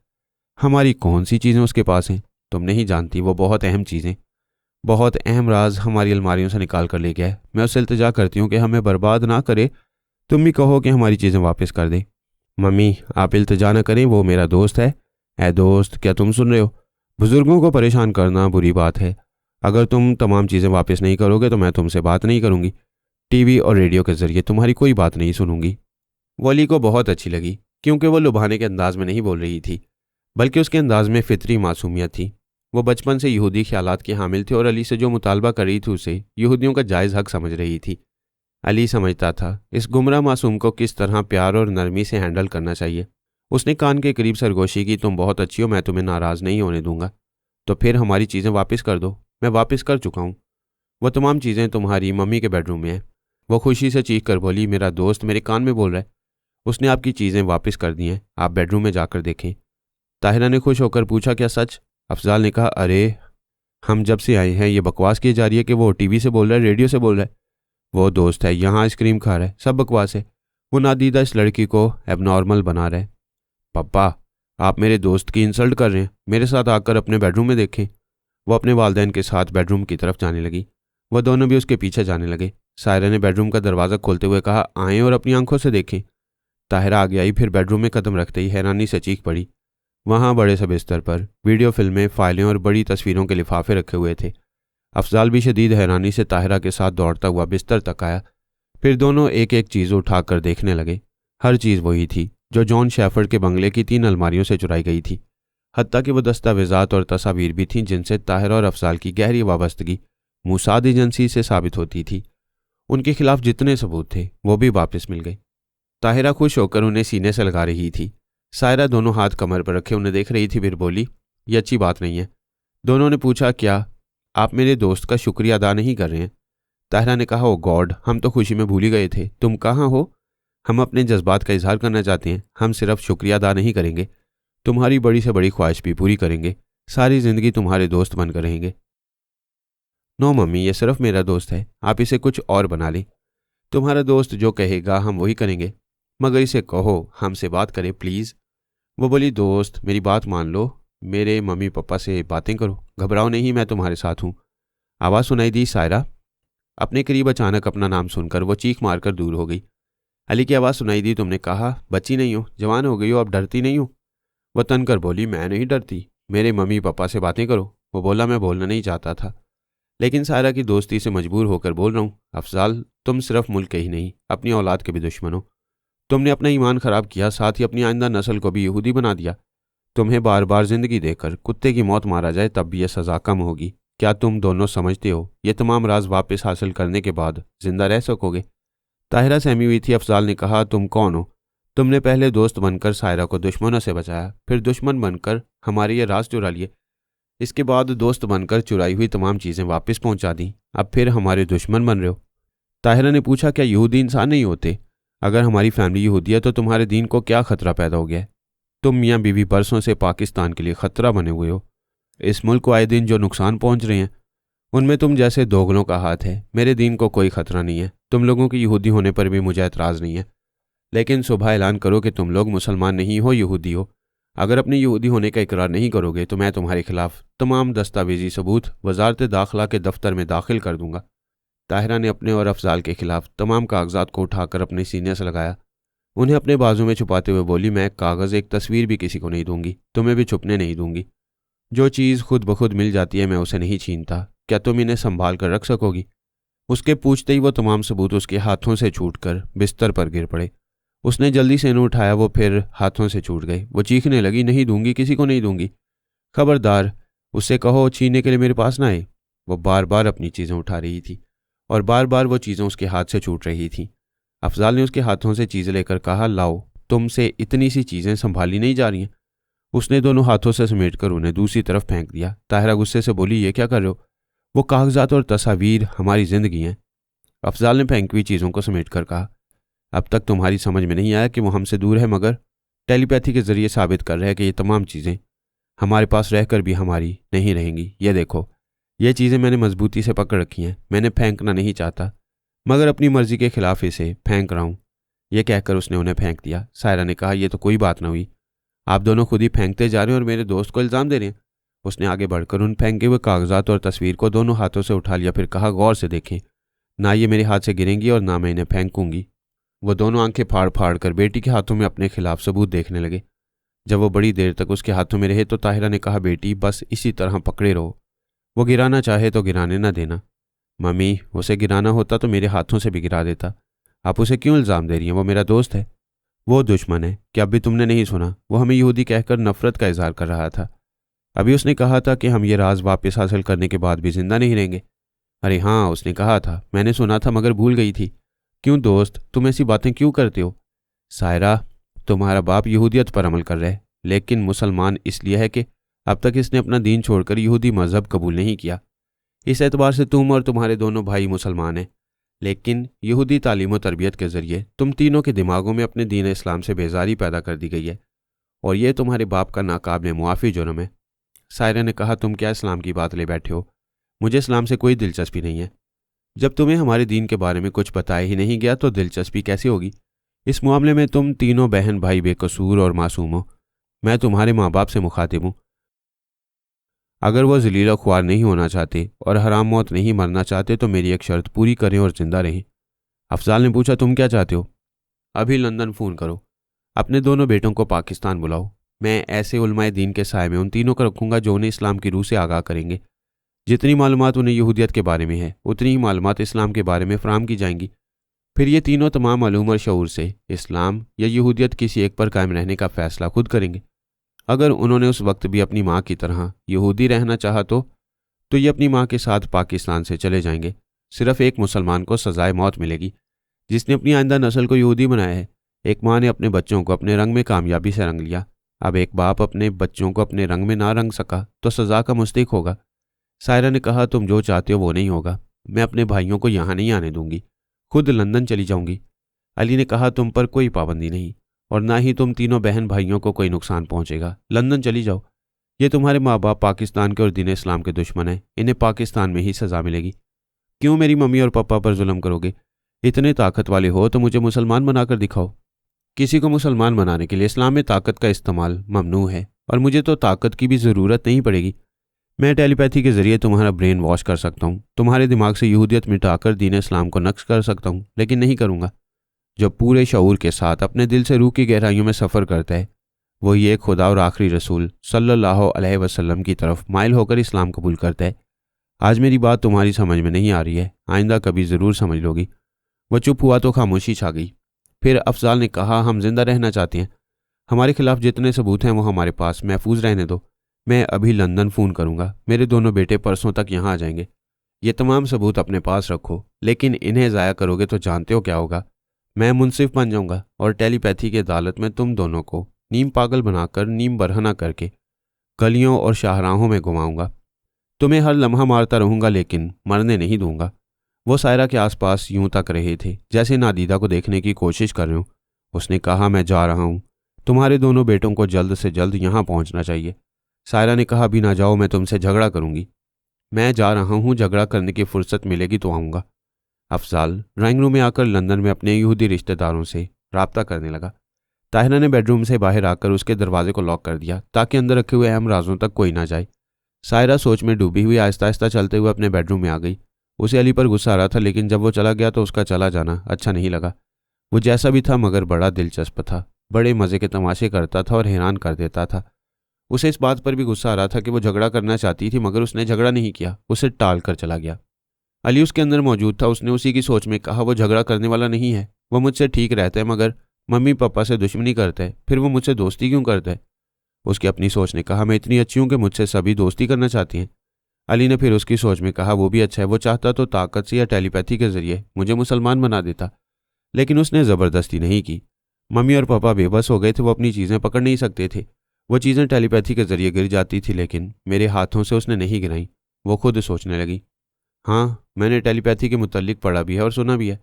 हमारी कौन सी चीज़ें उसके पास हैं? तुम नहीं जानती, वो बहुत अहम चीज़ें, बहुत अहम राज हमारी अलमारियों से निकाल कर ले गया है। मैं उससे इल्तिजा करती हूँ कि हमें बर्बाद ना करे, तुम भी कहो कि हमारी चीज़ें वापस कर दे। मम्मी, आप इल्तिजा ना करें, वो मेरा दोस्त है। ए दोस्त, क्या तुम सुन रहे हो? बुजुर्गों को परेशान करना बुरी बात है। अगर तुम तमाम चीज़ें वापस नहीं करोगे तो मैं तुमसे बात नहीं करूँगी, टीवी और रेडियो के ज़रिए तुम्हारी कोई बात नहीं सुनूंगी। वली को बहुत अच्छी लगी, क्योंकि वो लुभाने के अंदाज में नहीं बोल रही थी, बल्कि उसके अंदाज में फितरी मासूमियत थी। वो बचपन से यहूदी ख्यालात की हामिल थे और अली से जो मुतालबा कर रही थी उसे यहूदियों का जायज़ हक समझ रही थी। अली समझता था इस गुमराह मासूम को किस तरह प्यार और नरमी से हैंडल करना चाहिए। उसने कान के करीब सरगोशी की, तुम बहुत अच्छी हो, मैं तुम्हें नाराज़ नहीं होने दूंगा। तो फिर हमारी चीज़ें वापस कर दो। मैं वापस कर चुका हूँ, वह तमाम चीज़ें तुम्हारी मम्मी के बेडरूम में हैं। वो खुशी से चीख कर बोली, मेरा दोस्त मेरे कान में बोल रहा है, उसने आपकी चीज़ें वापस कर दी हैं, आप बेडरूम में जाकर देखें। ताहिरा ने खुश होकर पूछा, क्या सच? अफजाल ने कहा, अरे हम जब से आए हैं ये बकवास की जा रही है कि वो टीवी से बोल रहा है, रेडियो से बोल रहा है, वो दोस्त है, यहाँ आइसक्रीम खा रहा है, सब बकवास है। वो नादीदा इस लड़की को एबनॉर्मल बना रहा है। पप्पा, आप मेरे दोस्त की इंसल्ट कर रहे हैं, मेरे साथ आकर अपने बेडरूम में देखें। वो अपने वालिदैन के साथ बेडरूम की तरफ जाने लगी, वह दोनों भी उसके पीछे जाने लगे। सायरा ने बेडरूम का दरवाज़ा खोलते हुए कहा, आएँ और अपनी आंखों से देखें। ताहिरा आगे आई, फिर बेडरूम में कदम रखते ही हैरानी से चीख पड़ी। वहाँ बड़े से बिस्तर पर वीडियो फिल्में, फाइलें और बड़ी तस्वीरों के लिफाफे रखे हुए थे। अफजाल भी शदीद हैरानी से ताहिरा के साथ दौड़ता हुआ बिस्तर तक आया। फिर दोनों एक एक चीज़ उठाकर देखने लगे। हर चीज़ वही थी जो जॉन शेफर्ड के बंगले की 3 अलमारियों से चुराई गई थी। हत्ता कि वो दस्तावेज़ात और तस्वीर भी थीं जिनसे ताहिरा और अफजाल की गहरी वाबस्तगी मूसाद एजेंसी से साबित होती थी। उनके खिलाफ जितने सबूत थे वो भी वापस मिल गए। ताहिरा खुश होकर उन्हें सीने से लगा रही थी। सायरा दोनों हाथ कमर पर रखे उन्हें देख रही थी, फिर बोली, ये अच्छी बात नहीं है। दोनों ने पूछा, क्या आप मेरे दोस्त का शुक्रिया अदा नहीं कर रहे हैं? ताहिरा ने कहा, ओ गॉड, हम तो खुशी में भूल ही गए थे, तुम कहाँ हो? हम अपने जज्बात का इजहार करना चाहते हैं, हम सिर्फ शुक्रिया अदा नहीं करेंगे, तुम्हारी बड़ी से बड़ी ख्वाहिश भी पूरी करेंगे, सारी ज़िंदगी तुम्हारे दोस्त बनकर रहेंगे। नो मम्मी, ये सिर्फ मेरा दोस्त है, आप इसे कुछ और बना लें। तुम्हारा दोस्त जो कहेगा हम वही करेंगे, मगर इसे कहो हमसे बात करे प्लीज़। वो बोली, दोस्त मेरी बात मान लो, मेरे मम्मी पापा से बातें करो, घबराओ नहीं, मैं तुम्हारे साथ हूँ। आवाज़ सुनाई दी सायरा। अपने करीब अचानक अपना नाम सुनकर वो चीख मारकर दूर हो गई। अली की आवाज़ सुनाई दी, तुमने कहा बच्ची नहीं हो, जवान हो गई हो, अब डरती नहीं हो? वह तन कर बोली, मैं नहीं डरती, मेरे मम्मी पापा से बातें करो। वो बोला, मैं बोलना नहीं चाहता था, लेकिन सायरा की दोस्ती से मजबूर होकर बोल रहा हूँ। अफजाल, तुम सिर्फ मुल्क के ही नहीं, अपनी औलाद के भी दुश्मन हो। तुमने अपना ईमान ख़राब किया, साथ ही अपनी आइंदा नस्ल को भी यहूदी बना दिया। तुम्हें बार बार ज़िंदगी देकर कुत्ते की मौत मारा जाए तब भी यह सज़ा कम होगी। क्या तुम दोनों समझते हो ये तमाम राज वापस हासिल करने के बाद जिंदा रह सकोगे? ताहिरा सहमी हुई थी। अफजाल ने कहा, तुम कौन हो? तुमने पहले दोस्त बनकर सायरा को दुश्मनों से बचाया, फिर दुश्मन बनकर हमारे ये राज चुरा लिए, इसके बाद दोस्त बनकर चुराई हुई तमाम चीज़ें वापस पहुंचा दी, अब फिर हमारे दुश्मन बन रहे हो। ताहिरा ने पूछा, क्या यहूदी इंसान नहीं होते? अगर हमारी फैमिली यहूदी है तो तुम्हारे दीन को क्या खतरा पैदा हो गया है? तुम मियाँ बीवी बरसों से पाकिस्तान के लिए खतरा बने हुए हो। इस मुल्क को आए दिन जो नुकसान पहुंच रहे हैं उनमें तुम जैसे दोगलों का हाथ है। मेरे दीन को कोई खतरा नहीं है, तुम लोगों के यहूदी होने पर भी मुझे एतराज़ नहीं है, लेकिन सुबह ऐलान करो कि तुम लोग मुसलमान नहीं हो, यहूदी हो। अगर अपने यहूदी होने का इकरार नहीं करोगे तो मैं तुम्हारे खिलाफ तमाम दस्तावेजी सबूत वजारत दाखिला के दफ्तर में दाखिल कर दूंगा। ताहिरा ने अपने और अफजाल के खिलाफ तमाम कागजात को उठाकर अपने सीने से लगाया, उन्हें अपने बाजू में छुपाते हुए बोली, मैं एक कागज़, एक तस्वीर भी किसी को नहीं दूंगी, तुम्हें भी छुपने नहीं दूंगी। जो चीज़ खुद ब खुद मिल जाती है मैं उसे नहीं छीनता, क्या तुम इन्हें संभाल कर रख सकोगी? उसके पूछते ही वो तमाम सबूत उसके हाथों से छूटकर बिस्तर पर गिर पड़े। उसने जल्दी से इन्हें उठाया, वो फिर हाथों से छूट गए। वो चीखने लगी, नहीं दूंगी, किसी को नहीं दूंगी। खबरदार, उससे कहो छीनने के लिए मेरे पास ना आए। वो बार बार अपनी चीज़ें उठा रही थी और बार बार वो चीज़ें उसके हाथ से छूट रही थीं। अफजाल ने उसके हाथों से चीज़ें लेकर कहा, लाओ, तुमसे इतनी सी चीज़ें संभाली नहीं जा रही हैं। उसने दोनों हाथों से समेटकर उन्हें दूसरी तरफ फेंक दिया। ताहिरा गुस्से से बोली, ये क्या कर रहे हो? वो कागजात और तस्वीर हमारी जिंदगी हैं। अफजाल ने फेंकी हुई चीज़ों को समेटकर कहा, अब तक तुम्हारी समझ में नहीं आया कि वो हमसे दूर है, मगर टेलीपैथी के जरिए साबित कर रहे हैं कि ये तमाम चीज़ें हमारे पास रहकर भी हमारी नहीं रहेंगी। ये देखो, ये चीज़ें मैंने मजबूती से पकड़ रखी हैं। मैंने फेंकना नहीं चाहता, मगर अपनी मर्जी के खिलाफ इसे फेंक रहा हूँ। यह कहकर उसने उन्हें फेंक दिया। सायरा ने कहा, यह तो कोई बात ना हुई, आप दोनों खुद ही फेंकते जा रहे हैं और मेरे दोस्त को इल्ज़ाम दे रहे हैं। उसने आगे बढ़कर उन फेंके हुए कागजात और तस्वीर को दोनों हाथों से उठा लिया, फिर कहा, गौर से देखें, ना ये मेरे हाथ से गिरेंगी और ना मैं इन्हें फेंकूंगी। वो दोनों आंखें फाड़ फाड़ कर बेटी के हाथों में अपने खिलाफ सबूत देखने लगे। जब वो बड़ी देर तक उसके हाथों में रहे तो ताहिरा ने कहा, बेटी बस इसी तरह पकड़े रहो, वो गिराना चाहे तो गिराने ना देना। मम्मी, उसे गिराना होता तो मेरे हाथों से भी गिरा देता। आप उसे क्यों इल्ज़ाम दे रही हैं? वो मेरा दोस्त है। वो दुश्मन है। क्या अभी तुमने नहीं सुना? वो हमें यहूदी कहकर नफरत का इजहार कर रहा था। अभी उसने कहा था कि हम ये राज वापस हासिल करने के बाद भी जिंदा नहीं रहेंगे। अरे हाँ, उसने कहा था, मैंने सुना था मगर भूल गई थी। क्यों दोस्त, तुम ऐसी बातें क्यों करते हो? सायरा, तुम्हारा बाप यहूदियत पर अमल कर रहा है, लेकिन मुसलमान इसलिए है कि अब तक इसने अपना दीन छोड़कर यहूदी मजहब कबूल नहीं किया। इस एतबार से तुम और तुम्हारे दोनों भाई मुसलमान हैं, लेकिन यहूदी तालीम और तरबियत के ज़रिए तुम तीनों के दिमागों में अपने दीन इस्लाम से बेजारी पैदा कर दी गई है, और यह तुम्हारे बाप का नाकाबिल मुआफ़ी जुर्म है। सायरा ने कहा, तुम क्या इस्लाम की बात ले बैठे हो? मुझे इस्लाम से कोई दिलचस्पी नहीं है। जब तुम्हें हमारे दीन के बारे में कुछ बताया ही नहीं गया तो दिलचस्पी कैसी होगी? इस मामले में तुम तीनों बहन भाई बेकसूर और मासूम हो। मैं तुम्हारे माँ बाप से मुखातिब हूँ। अगर वो जलील ख्वार नहीं होना चाहते और हराम मौत नहीं मरना चाहते तो मेरी एक शर्त पूरी करें और जिंदा रहें। अफजाल ने पूछा, तुम क्या चाहते हो? अभी लंदन फ़ोन करो, अपने दोनों बेटों को पाकिस्तान बुलाओ। मैं ऐसे उलमाए दीन के साए में उन तीनों को रखूंगा जो उन्हें इस्लाम की रूह से आगाह करेंगे। जितनी मालूमात उन्हें यहूदियत के बारे में है उतनी ही मालूमात इस्लाम के बारे में फराहम की जाएंगी। फिर ये तीनों तमाम मालूम और शऊर से इस्लाम या यहूदियत किसी एक पर कायम रहने का फ़ैसला खुद करेंगे। अगर उन्होंने उस वक्त भी अपनी माँ की तरह यहूदी रहना चाहा तो ये अपनी माँ के साथ पाकिस्तान से चले जाएंगे। सिर्फ एक मुसलमान को सजाए मौत मिलेगी जिसने अपनी आइंदा नस्ल को यहूदी बनाया है। एक माँ ने अपने बच्चों को अपने रंग में कामयाबी से रंग लिया। अब एक बाप अपने बच्चों को अपने रंग में ना रंग सका तो सज़ा का मुस्तहिक होगा। सायरा ने कहा, तुम जो चाहते हो वो नहीं होगा। मैं अपने भाइयों को यहाँ नहीं आने दूंगी, खुद लंदन चली जाऊंगी। अली ने कहा, तुम पर कोई पाबंदी नहीं और ना ही तुम तीनों बहन भाइयों को कोई नुकसान पहुंचेगा। लंदन चली जाओ। ये तुम्हारे माँ बाप पाकिस्तान के और दीन इस्लाम के दुश्मन हैं, इन्हें पाकिस्तान में ही सज़ा मिलेगी। क्यों मेरी मम्मी और पापा पर जुल्म करोगे? इतने ताकत वाले हो तो मुझे मुसलमान बनाकर दिखाओ। किसी को मुसलमान बनाने के लिए इस्लाम में ताकत का इस्तेमाल ममनू है और मुझे तो ताकत की भी ज़रूरत नहीं पड़ेगी। मैं टेलीपैथी के जरिए तुम्हारा ब्रेन वॉश कर सकता हूँ, तुम्हारे दिमाग से यहूदियत मिटाकर दीन इस्लाम को नक्श कर सकता हूँ, लेकिन नहीं करूँगा। जो पूरे शऊर के साथ अपने दिल से रूह की गहराइयों में सफ़र करता है वही एक खुदा और आखिरी रसूल सल्लल्लाहु अलैहि वसल्लम की तरफ माइल होकर इस्लाम कबूल करता है। आज मेरी बात तुम्हारी समझ में नहीं आ रही है, आइंदा कभी ज़रूर समझ लोगी। वह चुप हुआ तो खामोशी छा गई। फिर अफजाल ने कहा, हम जिंदा रहना चाहते हैं। हमारे खिलाफ जितने सबूत हैं वो हमारे पास महफूज रहने दो। मैं अभी लंदन फ़ोन करूँगा, मेरे दोनों बेटे परसों तक यहाँ आ जाएंगे। ये तमाम सबूत अपने पास रखो, लेकिन इन्हें ज़ाया करोगे तो जानते हो क्या होगा? मैं मुनसिफ बन जाऊँगा और टेलीपैथी की अदालत में तुम दोनों को नीम पागल बनाकर नीम बरहना करके गलियों और शाहराहों में घुमाऊँगा। तुम्हें हर लम्हा मारता रहूँगा लेकिन मरने नहीं दूंगा। वो सायरा के आसपास यूं तक रहे थे जैसे नादीदा को देखने की कोशिश कर रहे हो। उसने कहा, मैं जा रहा हूँ, तुम्हारे दोनों बेटों को जल्द से जल्द यहाँ पहुँचना चाहिए। सायरा ने कहा, अभी ना जाओ, मैं तुमसे झगड़ा करूँगी। मैं जा रहा हूँ, झगड़ा करने की फुर्सत मिलेगी तो आऊँगा। अफजाल ड्राइंग रूम में आकर लंदन में अपने यहूदी रिश्तेदारों से रब्ता करने लगा। ताहिरा ने बेडरूम से बाहर आकर उसके दरवाजे को लॉक कर दिया ताकि अंदर रखे हुए अहम राजों तक कोई ना जाए। सायरा सोच में डूबी हुई आहिस्ता आहिस्ता चलते हुए अपने बेडरूम में आ गई। उसे अली पर गुस्सा आ रहा था, लेकिन जब वो चला गया तो उसका चला जाना अच्छा नहीं लगा। वो जैसा भी था मगर बड़ा दिलचस्प था, बड़े मज़े के तमाशे करता था और हैरान कर देता था। उसे इस बात पर भी गुस्सा आ रहा था कि वो झगड़ा करना चाहती थी मगर उसने झगड़ा नहीं किया, उसे टाल कर चला गया। अली उसके अंदर मौजूद था। उसने उसी की सोच में कहा, वो झगड़ा करने वाला नहीं है, वो मुझसे ठीक रहता है मगर मम्मी पापा से दुश्मनी करता है, फिर वो मुझसे दोस्ती क्यों करता है? उसकी अपनी सोच ने कहा, मैं इतनी अच्छी हूं कि मुझसे सभी दोस्ती करना चाहती हैं। अली ने फिर उसकी सोच में कहा, वो भी अच्छा है, वो चाहता तो ताकत से या टेलीपैथी के जरिए मुझे मुसलमान बना देता, लेकिन उसने ज़बरदस्ती नहीं की। मम्मी और पापा बेबस हो गए थे, वो अपनी चीज़ें पकड़ नहीं सकते थे। वो चीज़ें टेलीपैथी के जरिए गिर जाती थी, लेकिन मेरे हाथों से उसने नहीं गिराई। वो खुद सोचने लगी। हाँ, मैंने टेलीपैथी के मुतल्लिक पढ़ा भी है और सुना भी है।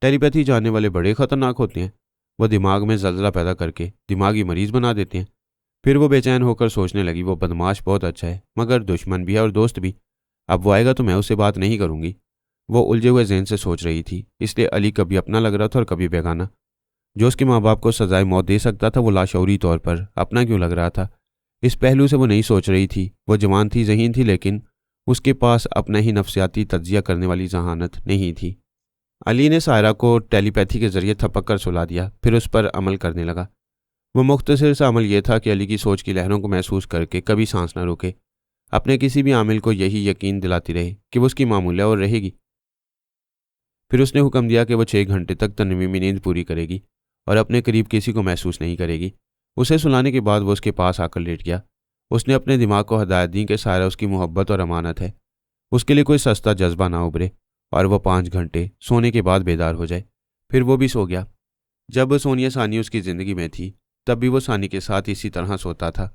टेलीपैथी जानने वाले बड़े खतरनाक होते हैं। वो दिमाग में जलजला पैदा करके दिमागी मरीज बना देते हैं। फिर वो बेचैन होकर सोचने लगी, वो बदमाश बहुत अच्छा है, मगर दुश्मन भी है और दोस्त भी। अब वो आएगा तो मैं उससे बात नहीं करूंगी। वो उलझे हुए जहन से सोच रही थी, इसलिए अली कभी अपना लग रहा था और कभी बेगाना। जो उसके माँ बाप को सजाए मौत दे सकता था, वो लाशौरी तौर पर अपना क्यों लग रहा था। इस पहलू से वो नहीं सोच रही थी। वो जवान थी, ज़हीन थी, लेकिन उसके पास अपना ही नफ्सियाती तज्जिया करने वाली जहानत नहीं थी। अली ने सायरा को टेलीपैथी के जरिए थपक कर सुला दिया, फिर उस पर अमल करने लगा। वो मुख्तसर सा अमल यह था कि अली की सोच की लहरों को महसूस करके कभी सांस न रोके। अपने किसी भी आमिल को यही यकीन दिलाती रहे कि वो उसकी मामूल है और रहेगी। फिर उसने हुक्म दिया कि वो 6 घंटे तक तनवीमी नींद पूरी करेगी और अपने करीब किसी को महसूस नहीं करेगी। उसे सुलाने के बाद वो उसके पास आकर लेट गया। उसने अपने दिमाग को हदायत दी कि सायरा उसकी मोहब्बत और अमानत है, उसके लिए कोई सस्ता जज्बा ना उभरे और वह 5 घंटे सोने के बाद बेदार हो जाए। फिर वो भी सो गया। जब सोनिया सानी उसकी ज़िंदगी में थी, तब भी वो सानी के साथ इसी तरह सोता था।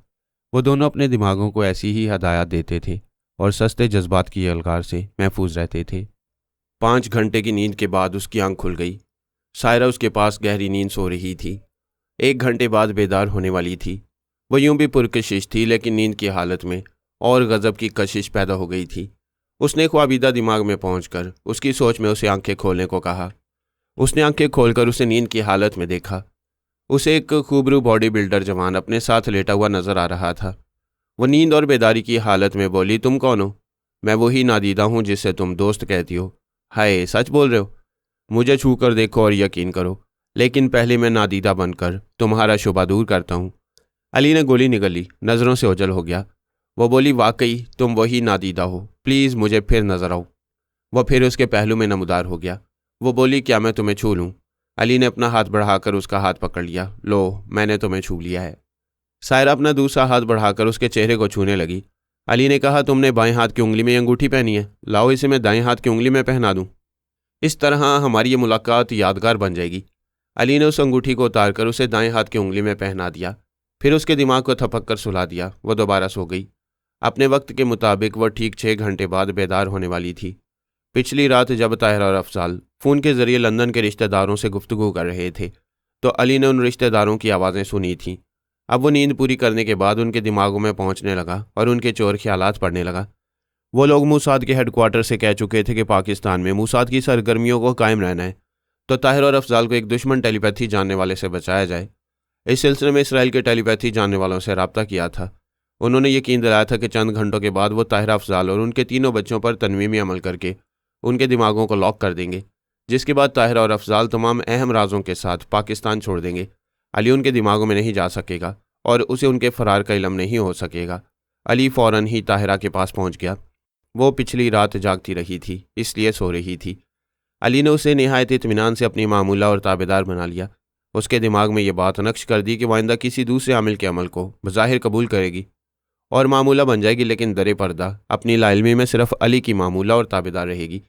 वो दोनों अपने दिमागों को ऐसी ही हदायत देते थे और सस्ते जज्बात की अलगार से महफूज रहते थे। 5 घंटे की नींद के बाद उसकी आंख खुल गई। सायरा उसके पास गहरी नींद सो रही थी। 1 घंटे बाद बेदार होने वाली थी। वो यूं भी पुरकशिश थी, लेकिन नींद की हालत में और गज़ब की कशिश पैदा हो गई थी। उसने ख्वाबीदा दिमाग में पहुंचकर उसकी सोच में उसे आंखें खोलने को कहा। उसने आंखें खोलकर उसे नींद की हालत में देखा। उसे एक खूबरू बॉडी बिल्डर जवान अपने साथ लेटा हुआ नजर आ रहा था। वो नींद और बेदारी की हालत में बोली, तुम कौन हो? मैं वही नादीदा हूँ जिसे तुम दोस्त कहती हो। हाय, सच बोल रहे हो? मुझे छू कर देखो और यकीन करो, लेकिन पहले मैं नादीदा बनकर तुम्हारा शुबा दूर करता हूँ। अली ने गोली निगली, नज़रों से ओझल हो गया। वो बोली, वाकई तुम वही नादीदा हो, प्लीज़ मुझे फिर नजर आओ। वह फिर उसके पहलू में नमदार हो गया। वो बोली, क्या मैं तुम्हें छू लूँ? अली ने अपना हाथ बढ़ाकर उसका हाथ पकड़ लिया। लो, मैंने तुम्हें छू लिया है। सायरा अपना दूसरा हाथ बढ़ाकर उसके चेहरे को छूने लगी। अली ने कहा, तुमने बाएं हाथ की उंगली में अंगूठी पहनी है, लाओ इसे मैं दाएं हाथ की उंगली में पहना दूं। इस तरह हमारी ये मुलाकात यादगार बन जाएगी। अली ने उस अंगूठी को उतारकर उसे दाएं हाथ की उंगली में पहना दिया, फिर उसके दिमाग को थपक कर सुला दिया। वह दोबारा सो गई। अपने वक्त के मुताबिक वह ठीक 6 घंटे बाद बेदार होने वाली थी। पिछली रात जब ताहिरा और अफजाल फ़ोन के जरिए लंदन के रिश्तेदारों से गुफ्तगू कर रहे थे, तो अली ने उन रिश्तेदारों की आवाज़ें सुनी थीं। अब वो नींद पूरी करने के बाद उनके दिमागों में पहुंचने लगा और उनके चोर ख्यालात पड़ने लगा। वो लोग मूसाद के हेडक्वार्टर से कह चुके थे कि पाकिस्तान में मूसाद की सरगर्मियों को कायम रहना है, तो ताहिर और अफजाल को एक दुश्मन टेलीपैथी जानने वाले से बचाया जाए। इस सिलसिले में इसराइल के टेलीपैथी जानने वालों से रब्ता किया था। उन्होंने यकीन दिलाया था कि चंद घंटों के बाद वो ताहिर, अफजाल और उनके तीनों बच्चों पर तनवीमी अमल करके उनके दिमागों को लॉक कर देंगे, जिसके बाद ताहिर और अफजाल तमाम अहम राजों के साथ पाकिस्तान छोड़ देंगे। अली उनके दिमागों में नहीं जा सकेगा और उसे उनके फरार का इल्म नहीं हो सकेगा। अली फ़ौरन ही ताहिरा के पास पहुंच गया। वो पिछली रात जागती रही थी, इसलिए सो रही थी। अली ने उसे निहायत इत्मीनान से अपनी मामूला और ताबेदार बना लिया। उसके दिमाग में ये बात नक्श कर दी कि वाइंदा किसी दूसरे आमिल के अमल को बज़ाहिर कबूल करेगी और मामूला बन जाएगी, लेकिन दरे पर्दा अपनी लाइल्मी में सिर्फ अली की मामूला और ताबेदार रहेगी।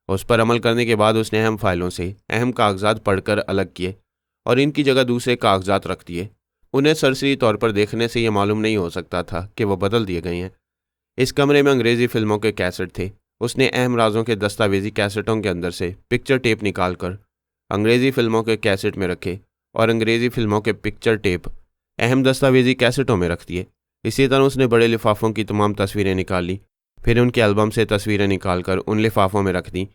उस पर अमल करने के बाद उसने अहम फ़ाइलों से अहम कागजात पढ़कर अलग किए और इनकी जगह दूसरे कागजात रख दिए। उन्हें सरसरी तौर पर देखने से यह मालूम नहीं हो सकता था कि वह बदल दिए गए हैं। इस कमरे में अंग्रेज़ी फ़िल्मों के कैसेट थे। उसने अहम राजों के दस्तावेजी कैसेटों के अंदर से पिक्चर टेप निकाल कर अंग्रेज़ी फ़िल्मों के कैसेट में रखे और अंग्रेज़ी फ़िल्मों के पिक्चर टेप अहम दस्तावेजी कैसेटों में रख दिए। इसी तरह उसने बड़े लिफाफों की तमाम तस्वीरें निकाल ली, फिर उनके एल्बम से तस्वीरें निकाल कर उन लिफाफों में रख दी।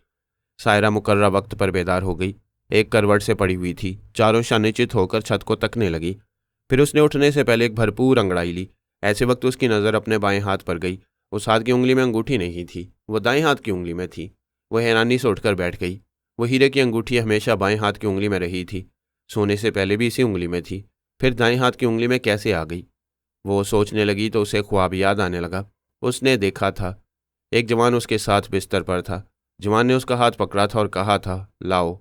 सायरा मुकर्रा वक्त पर बेदार हो गई। एक करवट से पड़ी हुई थी, चारों शानिचित होकर छत को तकने लगी। फिर उसने उठने से पहले एक भरपूर अंगड़ाई ली। ऐसे वक्त उसकी नज़र अपने बाएं हाथ पर गई। उस हाथ की उंगली में अंगूठी नहीं थी, वो दाएं हाथ की उंगली में थी। वह हैरानी से उठकर बैठ गई। वो हीरे की अंगूठी हमेशा बाएं हाथ की उंगली में रही थी, सोने से पहले भी इसी उंगली में थी, फिर दाएं हाथ की उंगली में कैसे आ गई? वो सोचने लगी तो उसे ख्वाब याद आने लगा। उसने देखा था एक जवान उसके साथ बिस्तर पर था। जवान ने उसका हाथ पकड़ा था और कहा था, लाओ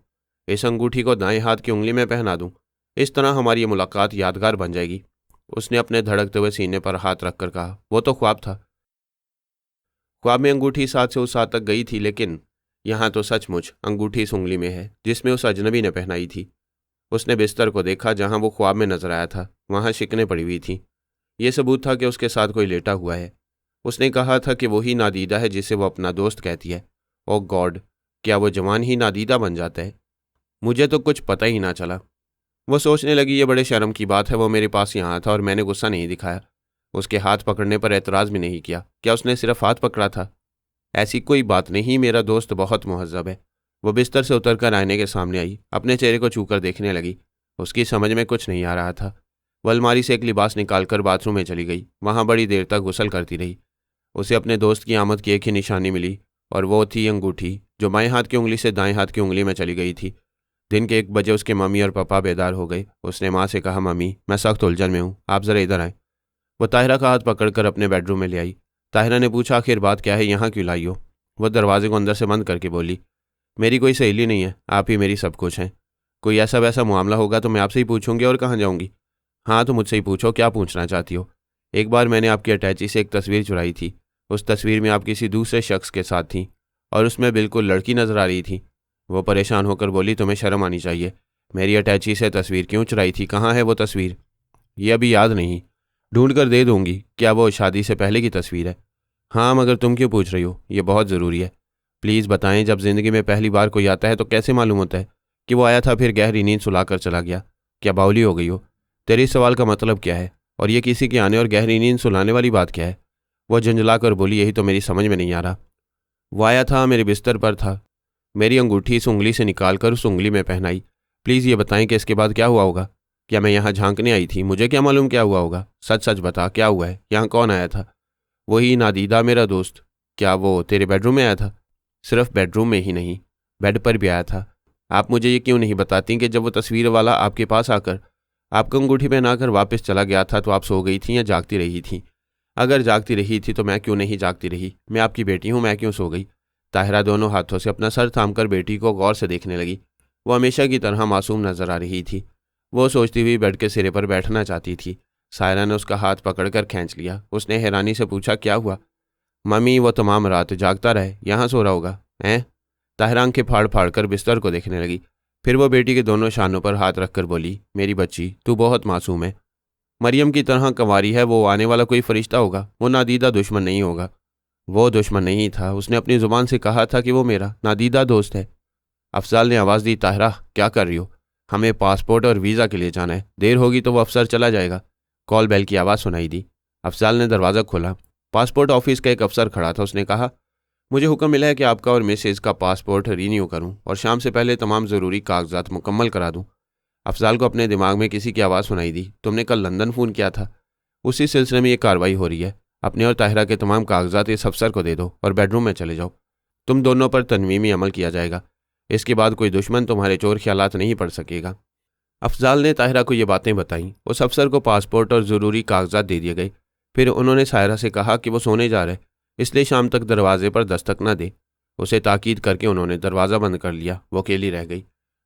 इस अंगूठी को दाएं हाथ की उंगली में पहना दूं, इस तरह हमारी ये मुलाकात यादगार बन जाएगी। उसने अपने धड़कते हुए सीने पर हाथ रखकर कहा। वो तो ख्वाब था। ख्वाब में अंगूठी साथ से उस हाथ तक गई थी, लेकिन यहाँ तो सचमुच अंगूठी इस उंगली में है जिसमें उस अजनबी ने पहनाई थी। उसने बिस्तर को देखा जहाँ वो ख्वाब में नजर आया था। वहाँ शिकने पड़ी हुई थी। ये सबूत था कि उसके साथ कोई लेटा हुआ है। उसने कहा था कि वही नादीदा है जिसे वो अपना दोस्त कहती है। ओ गॉड, क्या वो जवान ही नादीदा बन जाता है? मुझे तो कुछ पता ही ना चला। वो सोचने लगी, ये बड़े शर्म की बात है, वो मेरे पास यहाँ था और मैंने गुस्सा नहीं दिखाया। उसके हाथ पकड़ने पर एतराज़ भी नहीं किया। क्या उसने सिर्फ हाथ पकड़ा था? ऐसी कोई बात नहीं, मेरा दोस्त बहुत मुहज़्ज़ब है। वो बिस्तर से उतरकर आईने के सामने आई, अपने चेहरे को छूकर देखने लगी। उसकी समझ में कुछ नहीं आ रहा था। वो अलमारी से एक लिबास निकालकर बाथरूम में चली गई। वहाँ बड़ी देर तक गुसल करती रही। उसे अपने दोस्त की आमद की एक ही निशानी मिली, और वो थी अंगूठी जो बाएं हाथ की उंगली से दाएं हाथ की उंगली में चली गई थी। दिन के 1 बजे उसके मम्मी और पापा बेदार हो गए। उसने माँ से कहा, मम्मी मैं सख्त उलझन में हूँ, आप ज़रा इधर आएँ। वो ताहिरा का हाथ पकड़कर अपने बेडरूम में ले आई। ताहिरा ने पूछा, आखिर बात क्या है, यहाँ क्यों लाई हो? वह दरवाजे को अंदर से बंद करके बोली, मेरी कोई सहेली नहीं है, आप ही मेरी सब कुछ हैं। कोई ऐसा वैसा मामला होगा तो मैं आपसे ही पूछूंगी, और कहाँ जाऊँगी? हाँ तो मुझसे ही पूछो, क्या पूछना चाहती हो? एक बार मैंने आपकी अटैची से एक तस्वीर चुराई थी। उस तस्वीर में आप किसी दूसरे शख्स के साथ थीं और उसमें बिल्कुल लड़की नजर आ रही थी। वो परेशान होकर बोली, तुम्हें शर्म आनी चाहिए। मेरी अटैची से तस्वीर क्यों चुराई थी? कहाँ है वो तस्वीर? ये अभी याद नहीं, ढूंढ कर दे दूंगी। क्या वो शादी से पहले की तस्वीर है? हाँ, मगर तुम क्यों पूछ रही हो? ये बहुत ज़रूरी है। प्लीज़ बताएं, जब ज़िंदगी में पहली बार कोई आता है तो कैसे मालूम होता है कि वो आया था फिर गहरी नींद सुलाकर चला गया? क्या बावली हो गई हो? तेरे इस सवाल का मतलब क्या है? और ये किसी के आने और गहरी नींद सुलाने वाली बात क्या है? वह झंझला कर बोली, यही तो मेरी समझ में नहीं आ रहा। वो आया था, मेरे बिस्तर पर था, मेरी अंगूठी इस उंगली से निकाल कर उस उंगली में पहनाई। प्लीज़ ये बताएं कि इसके बाद क्या हुआ होगा? क्या मैं यहाँ झांकने आई थी? मुझे क्या मालूम क्या हुआ होगा? सच सच बता, क्या हुआ है? यहाँ कौन आया था? वही नादीदा, मेरा दोस्त। क्या वो तेरे बेडरूम में आया था? सिर्फ बेडरूम में ही नहीं, बेड पर भी आया था। आप मुझे ये क्यों नहीं बताती कि जब वो तस्वीर वाला आपके पास आकर आपको अंगूठी पहनाकर वापस चला गया था तो आप सो गई थी या जागती रही थी? अगर जागती रही थी तो मैं क्यों नहीं जागती रही? मैं आपकी बेटी हूँ, मैं क्यों सो गई? ताहिरा दोनों हाथों से अपना सर थामकर बेटी को गौर से देखने लगी। वो हमेशा की तरह मासूम नजर आ रही थी। वो सोचती हुई बेड के सिरे पर बैठना चाहती थी। सायरा ने उसका हाथ पकड़कर खींच लिया। उसने हैरानी से पूछा, क्या हुआ? मम्मी, वो तमाम रात जागता रहे, यहाँ सो रहा होगा? हैं? ताहिरा आंखें फाड़ फाड़ कर बिस्तर को देखने लगी। फिर वो बेटी के दोनों शानों पर हाथ रखकर बोली, मेरी बच्ची, तू बहुत मासूम है। मरियम की तरह कंवारी है, वो आने वाला कोई फरिश्ता होगा, वो नादीदा दुश्मन नहीं होगा। वो दुश्मन नहीं था, उसने अपनी जुबान से कहा था कि वो मेरा नादीदा दोस्त है। अफजाल ने आवाज़ दी, ताहिरा क्या कर रही हो? हमें पासपोर्ट और वीज़ा के लिए जाना है, देर होगी तो वो अफसर चला जाएगा। कॉल बेल की आवाज़ सुनाई दी। अफजाल ने दरवाज़ा खोला। पासपोर्ट ऑफिस का एक अफसर खड़ा था। उसने कहा, मुझे हुक्म मिला है कि आपका और मिसेज का पासपोर्ट रीन्यू करूं और शाम से पहले तमाम ज़रूरी कागजात मुकम्मल करा दूं। अफजाल को अपने दिमाग में किसी की आवाज़ सुनाई दी, तुमने कल लंदन फ़ोन किया था, उसी सिलसिले में ये कार्रवाई हो रही है। अपने और ताहिरा के तमाम कागजात इस अफसर को दे दो और बेडरूम में चले जाओ। तुम दोनों पर तनवीमी अमल किया जाएगा। इसके बाद कोई दुश्मन तुम्हारे चोर ख्यालात नहीं पड़ सकेगा। अफजाल ने ताहिरा को ये बातें बताईं। उस अफसर को पासपोर्ट और ज़रूरी कागजात दे दिए गए। फिर उन्होंने सायरा से कहा कि वो सोने जा रहे, इसलिए शाम तक दरवाजे पर दस्तक न दे। उसे ताकीद करके उन्होंने दरवाज़ा बंद कर लिया। वो अकेली रह गई।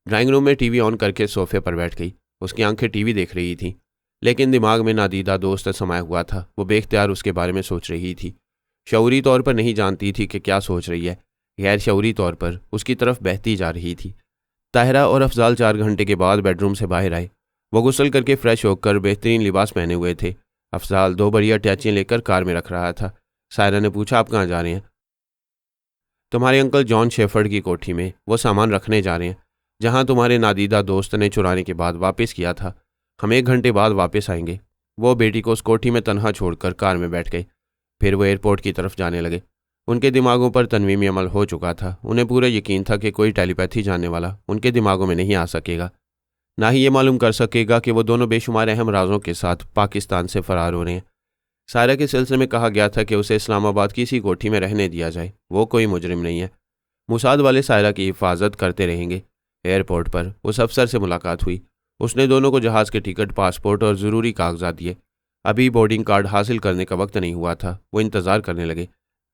ड्राइंग रूम में टीवी ऑन करके सोफे पर बैठ गई। उसकी आंखें टीवी देख रही थीं, लेकिन दिमाग में नादीदा दोस्त समाया हुआ था। वो बेख्तियार उसके बारे में सोच रही थी। शऊरी तौर पर नहीं जानती थी कि क्या सोच रही है, गैर शऊरी तौर पर उसकी तरफ बहती जा रही थी। ताहिरा और अफजाल 4 घंटे के बाद बेडरूम से बाहर आए। वो गुस्ल करके फ्रेश होकर बेहतरीन लिबास पहने हुए थे। अफजाल 2 बड़ी अटैचियाँ लेकर कार में रख रहा था। सायरा ने पूछा, आप कहाँ जा रहे हैं? तुम्हारे अंकल जॉन शेफर्ड की कोठी में, वो सामान रखने जा रहे हैं जहाँ तुम्हारे नादीदा दोस्त ने चुराने के बाद वापस किया था। हम 1 घंटे बाद वापस आएंगे। वो बेटी को उस कोठी में तनहा छोड़कर कार में बैठ गए। फिर वो एयरपोर्ट की तरफ जाने लगे। उनके दिमागों पर तनवीमी अमल हो चुका था। उन्हें पूरा यकीन था कि कोई टेलीपैथी जानने वाला उनके दिमागों में नहीं आ सकेगा, ना ही ये मालूम कर सकेगा कि वो दोनों बेशुमार अहम राजों के साथ पाकिस्तान से फरार हो रहे हैं। सायरा के सिलसिले में कहा गया था कि उसे इस्लामाबाद की इसी कोठी में रहने दिया जाए। वो कोई मुजरिम नहीं है। मुसाद वाले सायरा की हिफाजत करते रहेंगे। एयरपोर्ट पर उस अफसर से मुलाकात हुई। उसने दोनों को जहाज़ के टिकट, पासपोर्ट और ज़रूरी कागजात दिए। अभी बोर्डिंग कार्ड हासिल करने का वक्त नहीं हुआ था। वो इंतज़ार करने लगे।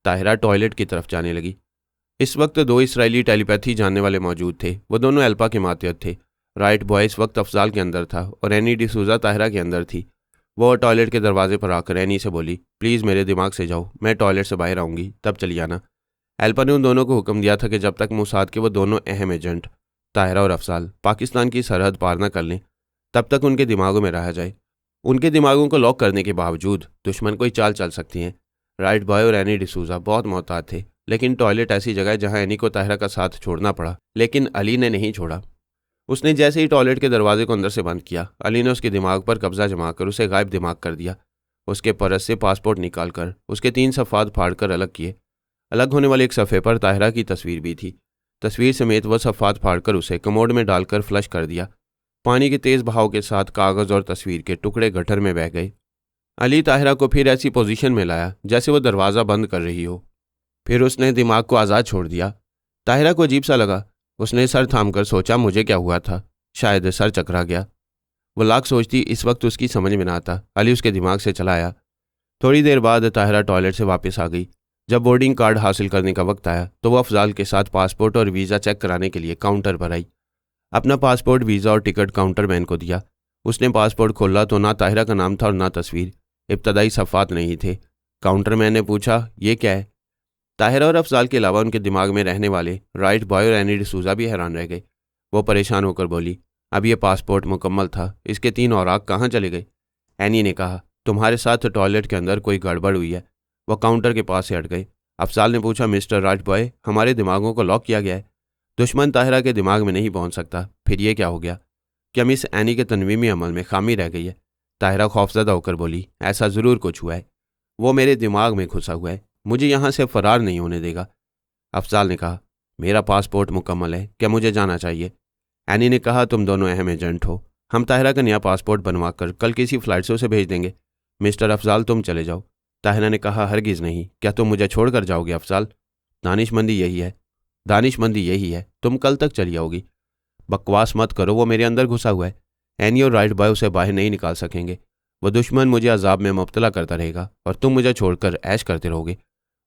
ताहिरा टॉयलेट की तरफ जाने लगी। इस वक्त 2 इसराइली टेलीपैथी जानने वाले मौजूद थे। वो दोनों एल्पा के मातहत थे। राइट बॉय इस वक्त अफजाल के अंदर था और एनी डिसूजा ताहिरा के अंदर थी। वो टॉयलेट के दरवाजे पर आकर एनी से बोली, प्लीज़ मेरे दिमाग से जाओ, मैं टॉयलेट से बाहर आऊँगी, तब चली आना। एल्पा ने उन दोनों को हुक्म दिया था कि जब तक मोसाद के वो दोनों अहम एजेंट ताहिरा और अफजाल पाकिस्तान की सरहद पार न कर लें, तब तक उनके दिमागों में रहा जाए। उनके दिमागों को लॉक करने के बावजूद दुश्मन कोई चाल चल सकती हैं। राइट बॉय और एनी डिसूजा बहुत मोहतात थे, लेकिन टॉयलेट ऐसी जगह है जहां एनी को ताहिरा का साथ छोड़ना पड़ा, लेकिन अली ने नहीं छोड़ा। उसने जैसे ही टॉयलेट के दरवाजे को अंदर से बंद किया, अली ने उसके दिमाग पर कब्जा जमाकर उसे गायब दिमाग कर दिया। उसके परस से पासपोर्ट निकालकर उसके 3 सफ़ात फाड़कर अलग किए। अलग होने वाले एक सफ़े पर ताहिरा की तस्वीर भी थी। तस्वीर समेत वह सफ़ात फाड़कर उसे कमोड में डालकर फ्लश कर दिया। पानी के तेज़ बहाव के साथ कागज़ और तस्वीर के टुकड़े गटर में बह गए। अली ताहिरा को फिर ऐसी पोजीशन में लाया जैसे वो दरवाज़ा बंद कर रही हो। फिर उसने दिमाग को आज़ाद छोड़ दिया। ताहिरा को अजीब सा लगा। उसने सर थामकर सोचा, मुझे क्या हुआ था? शायद सर चकरा गया। वो लाख सोचती, इस वक्त उसकी समझ में ना आता। अली उसके दिमाग से चला आया। थोड़ी देर बाद ताहिरा टॉयलेट से वापस आ गई। जब बोर्डिंग कार्ड हासिल करने का वक्त आया तो वह अफजाल के साथ पासपोर्ट और वीज़ा चेक कराने के लिए काउंटर पर आई। अपना पासपोर्ट, वीज़ा और टिकट काउंटर मैन को दिया। उसने पासपोर्ट खोला तो ना ताहिरा का नाम था और ना तस्वीर। इब्तदाई सफ़ात नहीं थे। काउंटर मैन ने पूछा, ये क्या है? ताहिरा और अफजाल के अलावा उनके दिमाग में रहने वाले राइट बॉय और एनी डिसूजा भी हैरान रह गए। वो परेशान होकर बोली, अब ये पासपोर्ट मुकम्मल था, इसके 3 औराक कहाँ चले गए? एनी ने कहा, तुम्हारे साथ टॉयलेट के अंदर कोई गड़बड़ हुई है। वह काउंटर के पास से हट गए। अफजाल ने पूछा, मिस्टर राइट बॉय, हमारे दिमागों को लॉक किया गया है। दुश्मन ताहिरा के दिमाग में नहीं पहुंच सकता। फिर ये क्या हो गया? क्या मिस एनी के तनवीमी अमल में खामी रह गई है? ताहिरा खौफजदा होकर बोली, ऐसा ज़रूर कुछ हुआ है। वो मेरे दिमाग में घुसा हुआ है, मुझे यहाँ से फरार नहीं होने देगा। अफजाल ने कहा, मेरा पासपोर्ट मुकम्मल है, क्या मुझे जाना चाहिए? एनी ने कहा, तुम दोनों अहम एजेंट हो, हम ताहिरा का नया पासपोर्ट बनवा कर कल किसी फ़्लाइट से उसे भेज देंगे। मिस्टर अफजाल, तुम चले जाओ। ताहिरा ने कहा, हरगिज़ नहीं। क्या तुम मुझे छोड़ कर जाओगे अफजाल? दानिशमंदी यही है, तुम कल तक चली आओगी। बकवास मत करो, वो मेरे अंदर घुसा हुआ है। एनी और राइट बॉय उसे बाहर नहीं निकाल सकेंगे। वो दुश्मन मुझे अजाब में मुब्तला करता रहेगा और तुम मुझे छोड़कर ऐश करते रहोगे।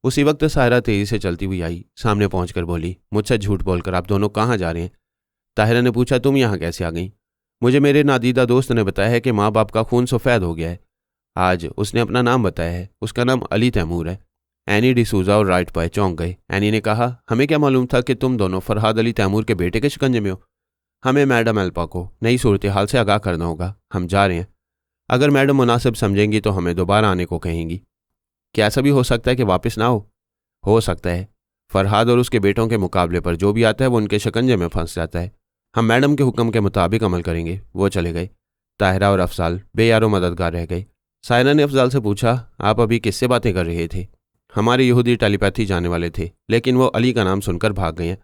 उसी वक्त सायरा तेज़ी से चलती हुई आई। सामने पहुंचकर बोली, मुझसे झूठ बोलकर आप दोनों कहाँ जा रहे हैं? ताहिरा ने पूछा, तुम यहाँ कैसे आ गई? मुझे मेरे नादीदा दोस्त ने बताया है कि माँ बाप का खून सफ़ेद हो गया है। आज उसने अपना नाम बताया है, उसका नाम अली तैमूर है। एनी डिसूजा और राइट बॉय चौंक गए। एनी ने कहा, हमें क्या मालूम था कि तुम दोनों फरहाद अली तैमूर के बेटे के शिकंजे में हो। हमें मैडम एल्पा को नई सूरत हाल से आगाह करना होगा। हम जा रहे हैं। अगर मैडम मुनासिब समझेंगी तो हमें दोबारा आने को कहेंगी। क्या ऐसा भी हो सकता है कि वापस ना हो सकता है। फरहाद और उसके बेटों के मुकाबले पर जो भी आता है वो उनके शिकंजे में फंस जाता है। हम मैडम के हुक्म के मुताबिक अमल करेंगे। वो चले गए। ताहिरा और अफजाल बेयारो मददगार रह गए। सायरा ने अफजाल से पूछा, आप अभी किससे बातें कर रहे थे? हमारे यहूदी टेलीपैथी जाने वाले थे, लेकिन वो अली का नाम सुनकर भाग गए हैं।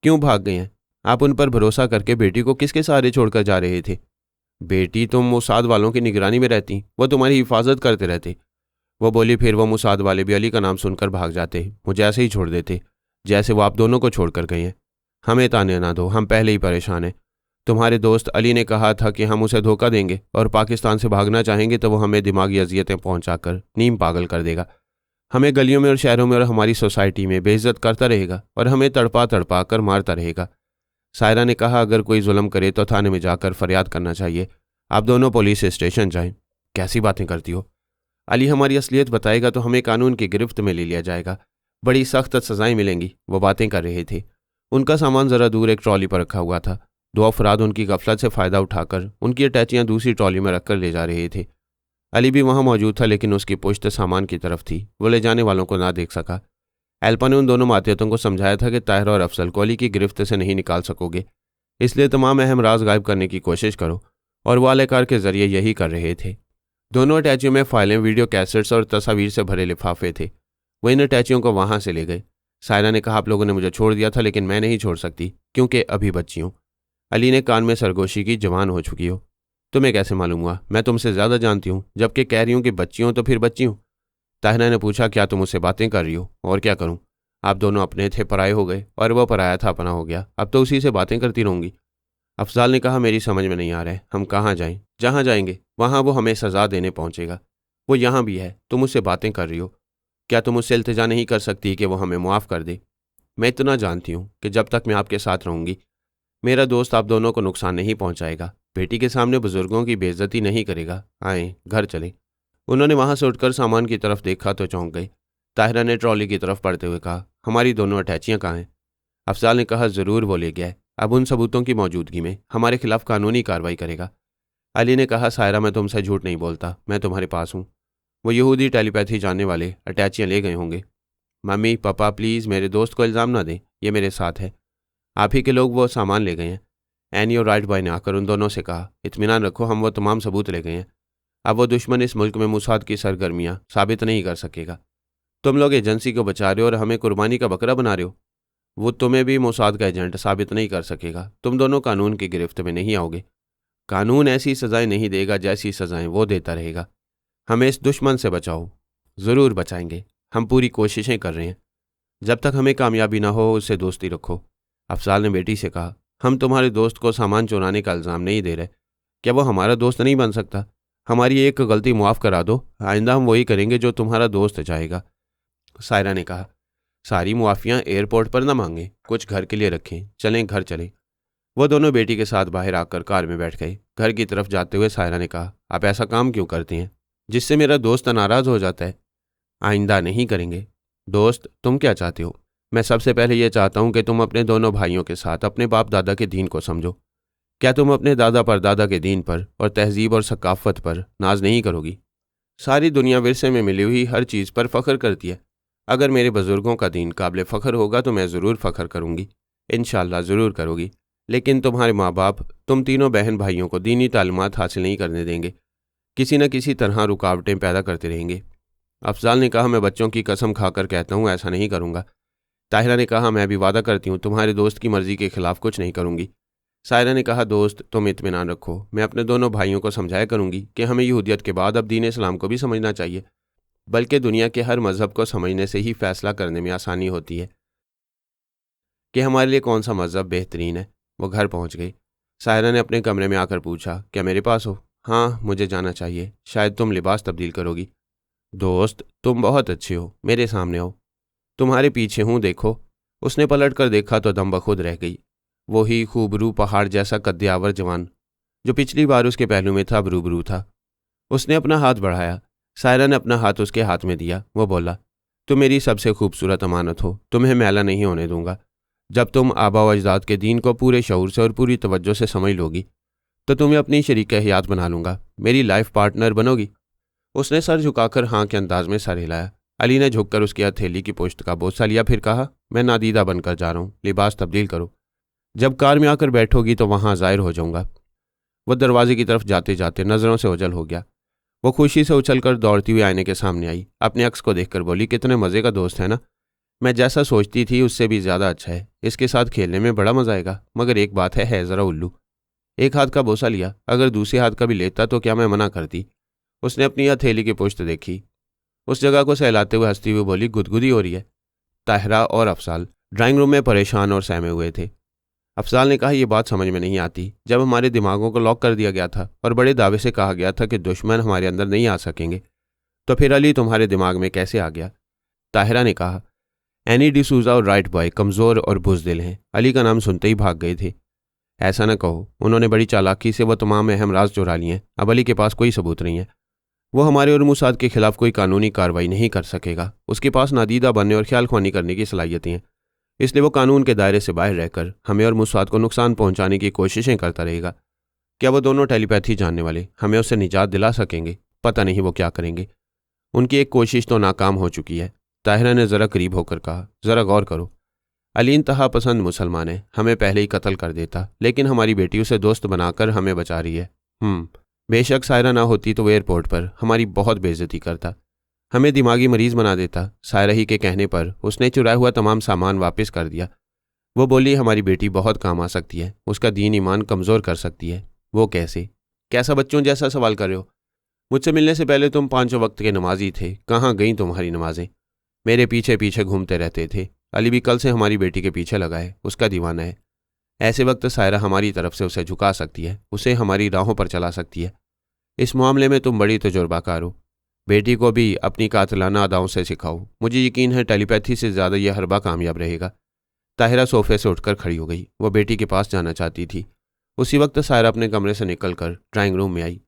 क्यों भाग गए हैं? आप उन पर भरोसा करके बेटी को किसके सहारे छोड़कर जा रहे थे? बेटी तो मोसाद वालों की निगरानी में रहती, वो तुम्हारी हिफाजत करते रहते। वो बोली, फिर वो मोसाद वाले भी अली का नाम सुनकर भाग जाते, मुझे ऐसे ही छोड़ देते जैसे वो आप दोनों को छोड़कर गए हैं। हमें ताने ना दो, हम पहले ही परेशान हैं। तुम्हारे दोस्त अली ने कहा था कि हम उसे धोखा देंगे और पाकिस्तान से भागना चाहेंगे तो वो हमें दिमागी अजियतें पहुंचाकर नीम पागल कर देगा। हमें गलियों में और शहरों में और हमारी सोसाइटी में बेइज्जत करता रहेगा और हमें तड़पा तड़पा कर मारता रहेगा। सायरा ने कहा, अगर कोई जुल्म करे तो थाने में जाकर फरियाद करना चाहिए। आप दोनों पुलिस स्टेशन जाएं। कैसी बातें करती हो? अली हमारी असलियत बताएगा तो हमें कानून की गिरफ्त में ले लिया जाएगा, बड़ी सख्त सजाएं मिलेंगी। वो बातें कर रहे थे। उनका सामान ज़रा दूर एक ट्रॉली पर रखा हुआ था। 2 अफराद उनकी गफलत से फ़ायदा उठाकर उनकी अटैचियाँ दूसरी ट्रॉली में रखकर ले जा रहे थे। अली भी वहाँ मौजूद था, लेकिन उसकी पुश्त सामान की तरफ थी। वो ले जाने वालों को ना देख सका। एल्पा ने उन दोनों मातियतों को समझाया था कि ताहिरा और अफजल को अली की गिरफ्त से नहीं निकाल सकोगे, इसलिए तमाम अहम राज गायब करने की कोशिश करो, और वो आलेकार के जरिए यही कर रहे थे। दोनों अटैचियों में फाइलें, वीडियो कैसेट्स और तस्वीर से भरे लिफाफे थे। वो इन अटैचियों को वहाँ से ले गए। सायरा ने कहा, आप लोगों ने मुझे छोड़ दिया था, लेकिन मैं नहीं छोड़ सकती क्योंकि अभी बच्ची हूँ। अली ने कान में सरगोशी की, जवान हो चुकी हो। तुम्हें कैसे मालूम हुआ? मैं तुमसे ज़्यादा जानती हूँ, जबकि कह रही हूँ कि बच्ची हूँ तो फिर बच्ची हूँ। ताहिरा ने पूछा, क्या तुम उससे बातें कर रही हो? और क्या करूँ? आप दोनों अपने थे, पराए हो गए, और वह पराया था, अपना हो गया। अब तो उसी से बातें करती रहूँगी। अफजाल ने कहा, मेरी समझ में नहीं आ रहा है, हम कहाँ जाएं? जहाँ जाएंगे वहाँ वो हमें सज़ा देने पहुँचेगा। वो यहाँ भी है, तुम उससे बातें कर रही हो। क्या तुम उससे इल्तिजा नहीं कर सकती कि वो हमें मुआफ़ कर दे? मैं इतना जानती हूँ कि जब तक मैं आपके साथ रहूँगी मेरा दोस्त आप दोनों को नुकसान नहीं पहुँचाएगा। बेटी के सामने बुजुर्गों की बेइज्जती नहीं करेगा, आए घर चले। उन्होंने वहां से उठकर सामान की तरफ देखा तो चौंक गए। ताहिरा ने ट्रॉली की तरफ पढ़ते हुए कहा, हमारी दोनों अटैचियां कहाँ हैं? अफजाल ने कहा, ज़रूर वो ले गया है। अब उन सबूतों की मौजूदगी में हमारे खिलाफ कानूनी कार्रवाई करेगा। अली ने कहा, सायरा मैं तुमसे झूठ नहीं बोलता, मैं तुम्हारे पास हूँ। वो यहूदी टेलीपैथी जानने वाले अटैचियाँ ले गए होंगे। मम्मी पापा प्लीज़ मेरे दोस्त को इल्ज़ाम ना दें, ये मेरे साथ है। आप ही के लोग वो सामान ले गए हैं। एनी और राइट बॉय ने आकर उन दोनों से कहा, इत्मीनान रखो, हम वो तमाम सबूत ले गए हैं। अब वो दुश्मन इस मुल्क में मुसाद की सरगर्मियाँ साबित नहीं कर सकेगा। तुम लोग एजेंसी को बचा रहे हो और हमें कुर्बानी का बकरा बना रहे हो। वो तुम्हें भी मोसाद का एजेंट साबित नहीं कर सकेगा। तुम दोनों कानून की गिरफ्त में नहीं आओगे। कानून ऐसी सज़ाएं नहीं देगा जैसी सज़ाएं वो देता रहेगा। हमें इस दुश्मन से बचाओ। ज़रूर बचाएंगे, हम पूरी कोशिशें कर रहे हैं। जब तक हमें कामयाबी ना हो उससे दोस्ती रखो। अफजाल ने बेटी से कहा, हम तुम्हारे दोस्त को सामान चुराने का इल्ज़ाम नहीं दे रहे। क्या वो हमारा दोस्त नहीं बन सकता? हमारी एक गलती मुआफ़ करा दो, आइंदा हम वही करेंगे जो तुम्हारा दोस्त चाहेगा। सायरा ने कहा, सारी मुआफ़ियाँ एयरपोर्ट पर न मांगें, कुछ घर के लिए रखें, चलें घर चलें। वो दोनों बेटी के साथ बाहर आकर कार में बैठ गए। घर की तरफ जाते हुए सायरा ने कहा, आप ऐसा काम क्यों करते हैं जिससे मेरा दोस्त नाराज़ हो जाता है? आइंदा नहीं करेंगे। दोस्त तुम क्या चाहते हो? मैं सबसे पहले ये चाहता हूँ कि तुम अपने दोनों भाइयों के साथ अपने बाप दादा के दीन को समझो। क्या तुम अपने दादा परदादा के दीन पर और तहजीब और सकाफ़त पर नाज नहीं करोगी? सारी दुनिया विरसे में मिली हुई हर चीज़ पर फ़ख्र करती है। अगर मेरे बुज़ुर्गों का दीन काबिल फ़ख्र होगा तो मैं ज़रूर फ़ख्र करूँगी, इंशाअल्लाह ज़रूर करोगी। लेकिन तुम्हारे माँ बाप तुम तीनों बहन भाइयों को दीनी तालीमात हासिल नहीं करने देंगे, किसी न किसी तरह रुकावटें पैदा करते रहेंगे। अफजाल ने कहा, मैं बच्चों की कसम खाकर कहता हूँ ऐसा नहीं करूँगा। ताहिरा ने कहा, मैं भी वादा करती हूँ तुम्हारे दोस्त की मर्ज़ी के खिलाफ कुछ नहीं करूँगी। सायरा ने कहा, दोस्त तुम इत्मीनान रखो, मैं अपने दोनों भाइयों को समझाया करूँगी कि हमें यहूदियत के बाद अब दीन इस्लाम को भी समझना चाहिए, बल्कि दुनिया के हर मज़हब को समझने से ही फ़ैसला करने में आसानी होती है कि हमारे लिए कौन सा मज़हब बेहतरीन है। वो घर पहुँच गई। सायरा ने अपने कमरे में आकर पूछा, क्या मेरे पास हो? हाँ मुझे जाना चाहिए, शायद तुम लिबास तब्दील करोगी। दोस्त तुम बहुत अच्छे हो, मेरे सामने आओ। तुम्हारे पीछे हूँ देखो। उसने पलट कर देखा तो दम बखुद रह गई। वही खूबरू पहाड़ जैसा कद्यावर जवान जो पिछली बार उसके पहलू में था, रूबरू था। उसने अपना हाथ बढ़ाया। सायरा ने अपना हाथ उसके हाथ में दिया। वो बोला, तुम मेरी सबसे खूबसूरत अमानत हो, तुम्हें मैला नहीं होने दूंगा। जब तुम आबा व अजदाद के दीन को पूरे शऊर से और पूरी तवज्जो से समझ लोगी तो तुम्हें अपनी शरीक हयात बना लूँगा, मेरी लाइफ पार्टनर बनोगी। उसने सर झुकाकर हाँ के अंदाज में सर हिलाया। अली ने झुककर उसकी हथेली की पुश्त का बोसा लिया, फिर कहा, मैं नादीदा बनकर जा रहा हूँ, लिबास तब्दील करो। जब कार में आकर बैठोगी तो वहाँ ज़ाहिर हो जाऊँगा। वह दरवाजे की तरफ जाते जाते नज़रों से ओझल हो गया। वो खुशी से उछलकर दौड़ती हुई आईने के सामने आई। अपने अक्स को देखकर बोली, कितने मज़े का दोस्त है ना। मैं जैसा सोचती थी उससे भी ज़्यादा अच्छा है। इसके साथ खेलने में बड़ा मज़ा आएगा, मगर एक बात है ज़रा उल्लू। एक हाथ का बोसा लिया, अगर दूसरे हाथ का भी लेता तो क्या मैं मना करती। उसने अपनी हथेली की पुश्त देखी। उस जगह को सहलाते हुए हंसती हुई बोली, गुदगुदी हो रही है। ताहिरा और अफसाल ड्राइंग रूम में परेशान और सहमे हुए थे। अफसाल ने कहा, यह बात समझ में नहीं आती। जब हमारे दिमागों को लॉक कर दिया गया था और बड़े दावे से कहा गया था कि दुश्मन हमारे अंदर नहीं आ सकेंगे, तो फिर अली तुम्हारे दिमाग में कैसे आ गया? ताहिरा ने कहा, एनी डिसूजा और राइट बॉय कमज़ोर और बुज़दिल हैं। अली का नाम सुनते ही भाग गए थे। ऐसा न कहो, उन्होंने बड़ी चालाकी से वह तमाम अहम राज चुरा लिए हैं। अब अली के पास कोई सबूत नहीं है। वो हमारे और मुसाद के खिलाफ कोई कानूनी कार्रवाई नहीं कर सकेगा। उसके पास नादीदा बनने और ख्याल ख्वानी करने की सलाहियतें हैं, इसलिए वो कानून के दायरे से बाहर रहकर हमें और मुसाद को नुकसान पहुंचाने की कोशिशें करता रहेगा। क्या वो दोनों टेलीपैथी जानने वाले हमें उससे निजात दिला सकेंगे? पता नहीं वो क्या करेंगे। उनकी एक कोशिश तो नाकाम हो चुकी है। ताहिरा ने ज़रा करीब होकर कहा, ज़रा गौर करो, अली इंतहा पसंद मुसलमान है, हमें पहले ही कत्ल कर देता, लेकिन हमारी बेटी उसे दोस्त बनाकर हमें बचा रही है। बेशक सायरा ना होती तो वो एयरपोर्ट पर हमारी बहुत बेइज्जती करता, हमें दिमागी मरीज बना देता। सायरा ही के कहने पर उसने चुराया हुआ तमाम सामान वापस कर दिया। वो बोली, हमारी बेटी बहुत काम आ सकती है, उसका दीन ईमान कमज़ोर कर सकती है। वो कैसे? कैसा बच्चों जैसा सवाल कर रहे हो? मुझसे मिलने से पहले तुम 5 वक्त के नमाजी थे, कहाँ गई तुम्हारी नमाजें? मेरे पीछे पीछे घूमते रहते थे। अली भी कल से हमारी बेटी के पीछे लगा है, उसका दीवाना है। ऐसे वक्त सायरा हमारी तरफ से उसे झुका सकती है, उसे हमारी राहों पर चला सकती है। इस मामले में तुम बड़ी तजुर्बाकार हो। बेटी को भी अपनी कातिलाना अदाओं से सिखाओ। मुझे यकीन है टेलीपैथी से ज़्यादा यह हरबा कामयाब रहेगा। ताहिरा सोफे से उठकर खड़ी हो गई। वो बेटी के पास जाना चाहती थी। उसी वक्त सायरा अपने कमरे से निकलकर ड्राइंग रूम में आई।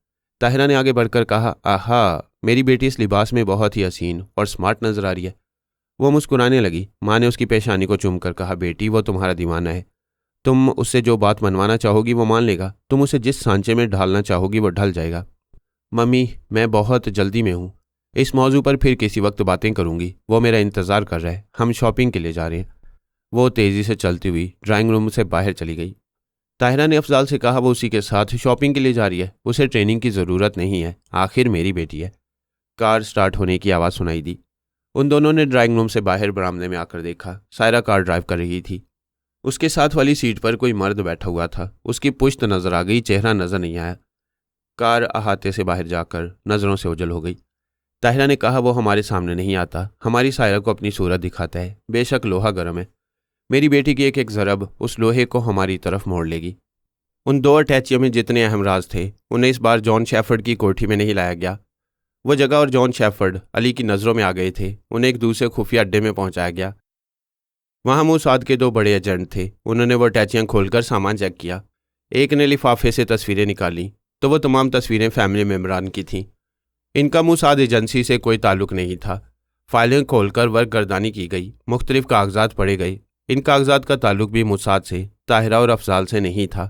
ताहिरा ने आगे बढ़कर कहा, आहा, मेरी बेटी इस लिबास में बहुत ही हसीन और स्मार्ट नजर आ रही है। वो मुस्कुराने लगी। माँ ने उसकी पेशानी को चूम कर कहा, बेटी वो तुम्हारा दीवाना है। तुम उससे जो बात मनवाना चाहोगी वो मान लेगा। तुम उसे जिस सांचे में ढालना चाहोगी वो ढल जाएगा। मम्मी, मैं बहुत जल्दी में हूँ। इस मौजू पर फिर किसी वक्त बातें करूंगी। वो मेरा इंतज़ार कर रहा है। हम शॉपिंग के लिए जा रहे हैं। वो तेज़ी से चलती हुई ड्राइंग रूम से बाहर चली गई। ताहिरा ने अफजाल से कहा, वो उसी के साथ शॉपिंग के लिए जा रही है। उसे ट्रेनिंग की ज़रूरत नहीं है। आखिर मेरी बेटी है। कार स्टार्ट होने की आवाज़ सुनाई दी। उन दोनों ने ड्राइंग रूम से बाहर बरामदे में आकर देखा। सायरा कार ड्राइव कर रही थी। उसके साथ वाली सीट पर कोई मर्द बैठा हुआ था। उसकी पुश्त नजर आ गई, चेहरा नजर नहीं आया। कार अहाते से बाहर जाकर नज़रों से ओझल हो गई। ताहिरा ने कहा, वो हमारे सामने नहीं आता। हमारी सायरा को अपनी सूरत दिखाता है। बेशक लोहा गर्म है। मेरी बेटी की एक एक ज़रब उस लोहे को हमारी तरफ मोड़ लेगी। उन दो अटैचियों में जितने अहम राज थे उन्हें इस बार जॉन शेफर्ड की कोठी में नहीं लाया गया। वो जगह और जॉन शेफर्ड अली की नज़रों में आ गए थे। उन्हें एक दूसरे खुफिया अड्डे में पहुंचाया गया। वहां मोसाद के दो बड़े एजेंट थे। उन्होंने वो अटैचियाँ खोलकर सामान चेक किया। एक ने लिफाफे से तस्वीरें निकाली तो वो तमाम तस्वीरें फैमिली मेम्बरान की थीं। इनका मोसाद एजेंसी से कोई ताल्लुक नहीं था। फाइलें खोलकर वर्क गर्दानी की गई। मुख्तलिफ कागजात पढ़े गए। इन कागजात का ताल्लुक भी मोसाद से, ताहिरा और अफजाल से नहीं था।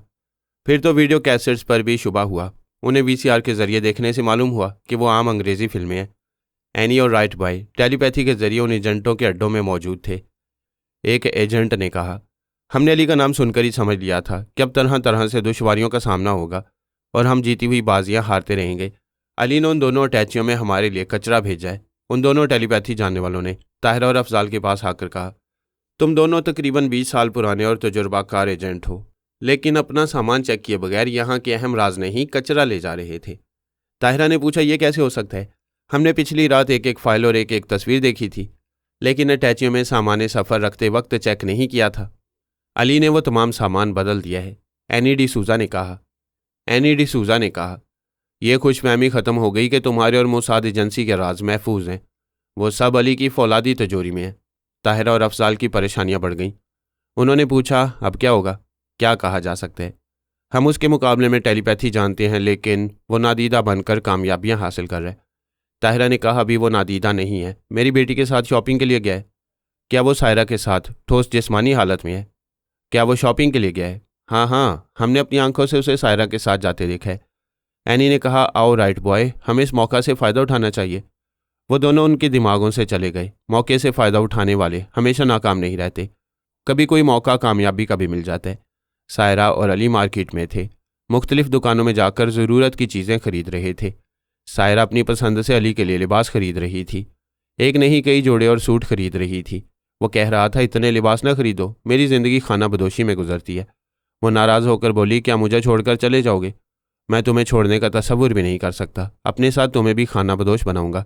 फिर तो वीडियो कैसेट्स पर भी शुबा हुआ। उन्हें वीसीआर के जरिए देखने से मालूम हुआ कि वो आम अंग्रेज़ी फिल्में हैं। एनी और राइट बॉय टेलीपैथी के जरिए उन एजेंटों के अड्डों में मौजूद थे। एक एजेंट ने कहा, हमने अली का नाम सुनकर ही समझ लिया था कि अब तरह तरह से दुश्वारियों का सामना होगा और हम जीती हुई बाजियां हारते रहेंगे। अली ने उन दोनों अटैचियों में हमारे लिए कचरा भेजा है। उन दोनों टेलीपैथी जानने वालों ने ताहिरा और अफजाल के पास आकर कहा, तुम दोनों तकरीबन 20 साल पुराने और तजुर्बाकार एजेंट हो, लेकिन अपना सामान चेक किए बगैर यहाँ के अहम राज नहीं कचरा ले जा रहे थे। ताहिरा ने पूछा, यह कैसे हो सकता है? हमने पिछली रात एक एक फाइल और एक एक तस्वीर देखी थी, लेकिन अटैचियों में सामान सफ़र रखते वक्त चेक नहीं किया था। अली ने वो तमाम सामान बदल दिया है, एनी डी सूजा ने कहा। एनी डी सूजा ने कहा, यह खुशफहमी ख़त्म हो गई कि तुम्हारे और मोसाद एजेंसी के राज महफूज हैं। वो सब अली की फौलादी तिजोरी में है। ताहिरा और अफजाल की परेशानियां बढ़ गईं। उन्होंने पूछा, अब क्या होगा? क्या कहा जा सकता है? हम उसके मुकाबले में टेलीपैथी जानते हैं, लेकिन वो नादीदा बनकर कामयाबियां हासिल कर रहा है। ताहिरा ने कहा, अभी वो नादीदा नहीं है। मेरी बेटी के साथ शॉपिंग के लिए गया है। क्या वो सायरा के साथ ठोस जिस्मानी हालत में है? क्या वो शॉपिंग के लिए गया है? हाँ हाँ, हमने अपनी आंखों से उसे सायरा के साथ जाते देखा है। एनी ने कहा, आओ राइट बॉय, हमें इस मौका से फ़ायदा उठाना चाहिए। वो दोनों उनके दिमागों से चले गए। मौके से फ़ायदा उठाने वाले हमेशा नाकाम नहीं रहते। कभी कोई मौका कामयाबी का भी मिल जाता है। सायरा और अली मार्केट में थे। मुख्तलिफ दुकानों में जाकर ज़रूरत की चीज़ें खरीद रहे थे। सायरा अपनी पसंद से अली के लिए लिबास खरीद रही थी। एक नहीं, कई जोड़े और सूट खरीद रही थी। वो कह रहा था, इतने लिबास ना खरीदो, मेरी ज़िंदगी खाना बदोशी में गुजरती है। वो नाराज़ होकर बोली, क्या मुझे छोड़कर चले जाओगे? मैं तुम्हें छोड़ने का तसव्वुर भी नहीं कर सकता। अपने साथ तुम्हें भी खाना बदोश बनाऊंगा।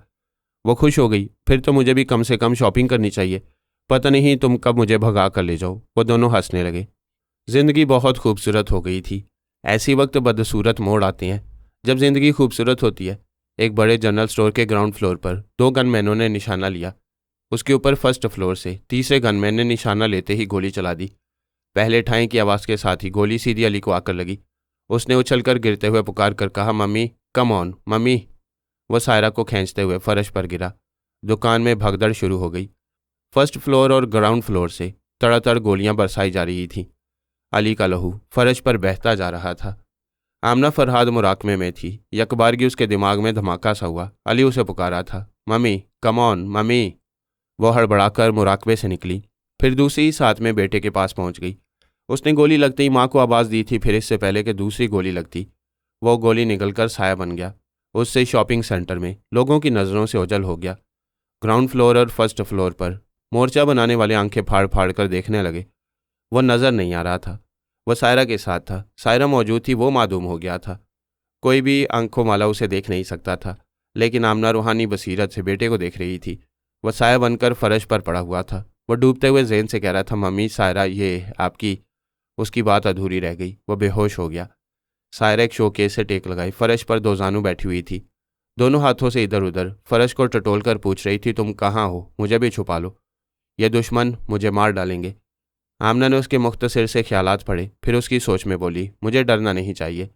वो खुश हो गई। फिर तो मुझे भी कम से कम शॉपिंग करनी चाहिए। पता नहीं तुम कब मुझे भगा कर ले जाओ। वो दोनों हंसने लगे। ज़िंदगी बहुत खूबसूरत हो गई थी। ऐसी वक्त बदसूरत मोड़ आते हैं जब ज़िंदगी खूबसूरत होती है। एक बड़े जनरल स्टोर के ग्राउंड फ्लोर पर दो गनमैनों ने निशाना लिया। उसके ऊपर फर्स्ट फ्लोर से तीसरे गनमैन ने निशाना लेते ही गोली चला दी। पहले ठाई की आवाज़ के साथ ही गोली सीधी अली को आकर लगी। उसने उछलकर गिरते हुए पुकार कर कहा, मम्मी कम ऑन मम्मी। वह सायरा को खींचते हुए फर्श पर गिरा। दुकान में भगदड़ शुरू हो गई। फर्स्ट फ्लोर और ग्राउंड फ्लोर से तड़ातड़ गोलियां बरसाई जा रही थीं। अली का लहू फर्श पर बहता जा रहा था। आमना फरहाद मुराकमे में थी। यकबारगी उसके दिमाग में धमाका सा हुआ। अली उसे पुकारा था, मम्मी कम ऑन मम्मी। वो हड़बड़ाकर मुराकबे से निकली, फिर दूसरी ही साथ में बेटे के पास पहुंच गई। उसने गोली लगते ही माँ को आवाज़ दी थी, फिर इससे पहले कि दूसरी गोली लगती वो गोली निकलकर साया बन गया। उससे शॉपिंग सेंटर में लोगों की नज़रों से ओझल हो गया। ग्राउंड फ्लोर और फर्स्ट फ्लोर पर मोर्चा बनाने वाले आंखें फाड़ फाड़ कर देखने लगे। वह नज़र नहीं आ रहा था। वह सायरा के साथ था। सायरा मौजूद थी, वो मादूम हो गया था। कोई भी आंखों माला उसे देख नहीं सकता था, लेकिन आमना रूहानी बसीरत से बेटे को देख रही थी। वह साया बनकर फर्श पर पड़ा हुआ था। वह डूबते हुए ज़हन से कह रहा था, मम्मी सायरा ये आपकी। उसकी बात अधूरी रह गई। वह बेहोश हो गया। सायरा एक शोकेस से टेक लगाई फर्श पर दो जानू बैठी हुई थी। दोनों हाथों से इधर उधर फर्श को टटोल कर पूछ रही थी, तुम कहाँ हो? मुझे भी छुपा लो, ये दुश्मन मुझे मार डालेंगे। आमना ने उसके मुख्तसर से ख्यालात पढ़े, फिर उसकी सोच में बोली, मुझे डरना नहीं चाहिए।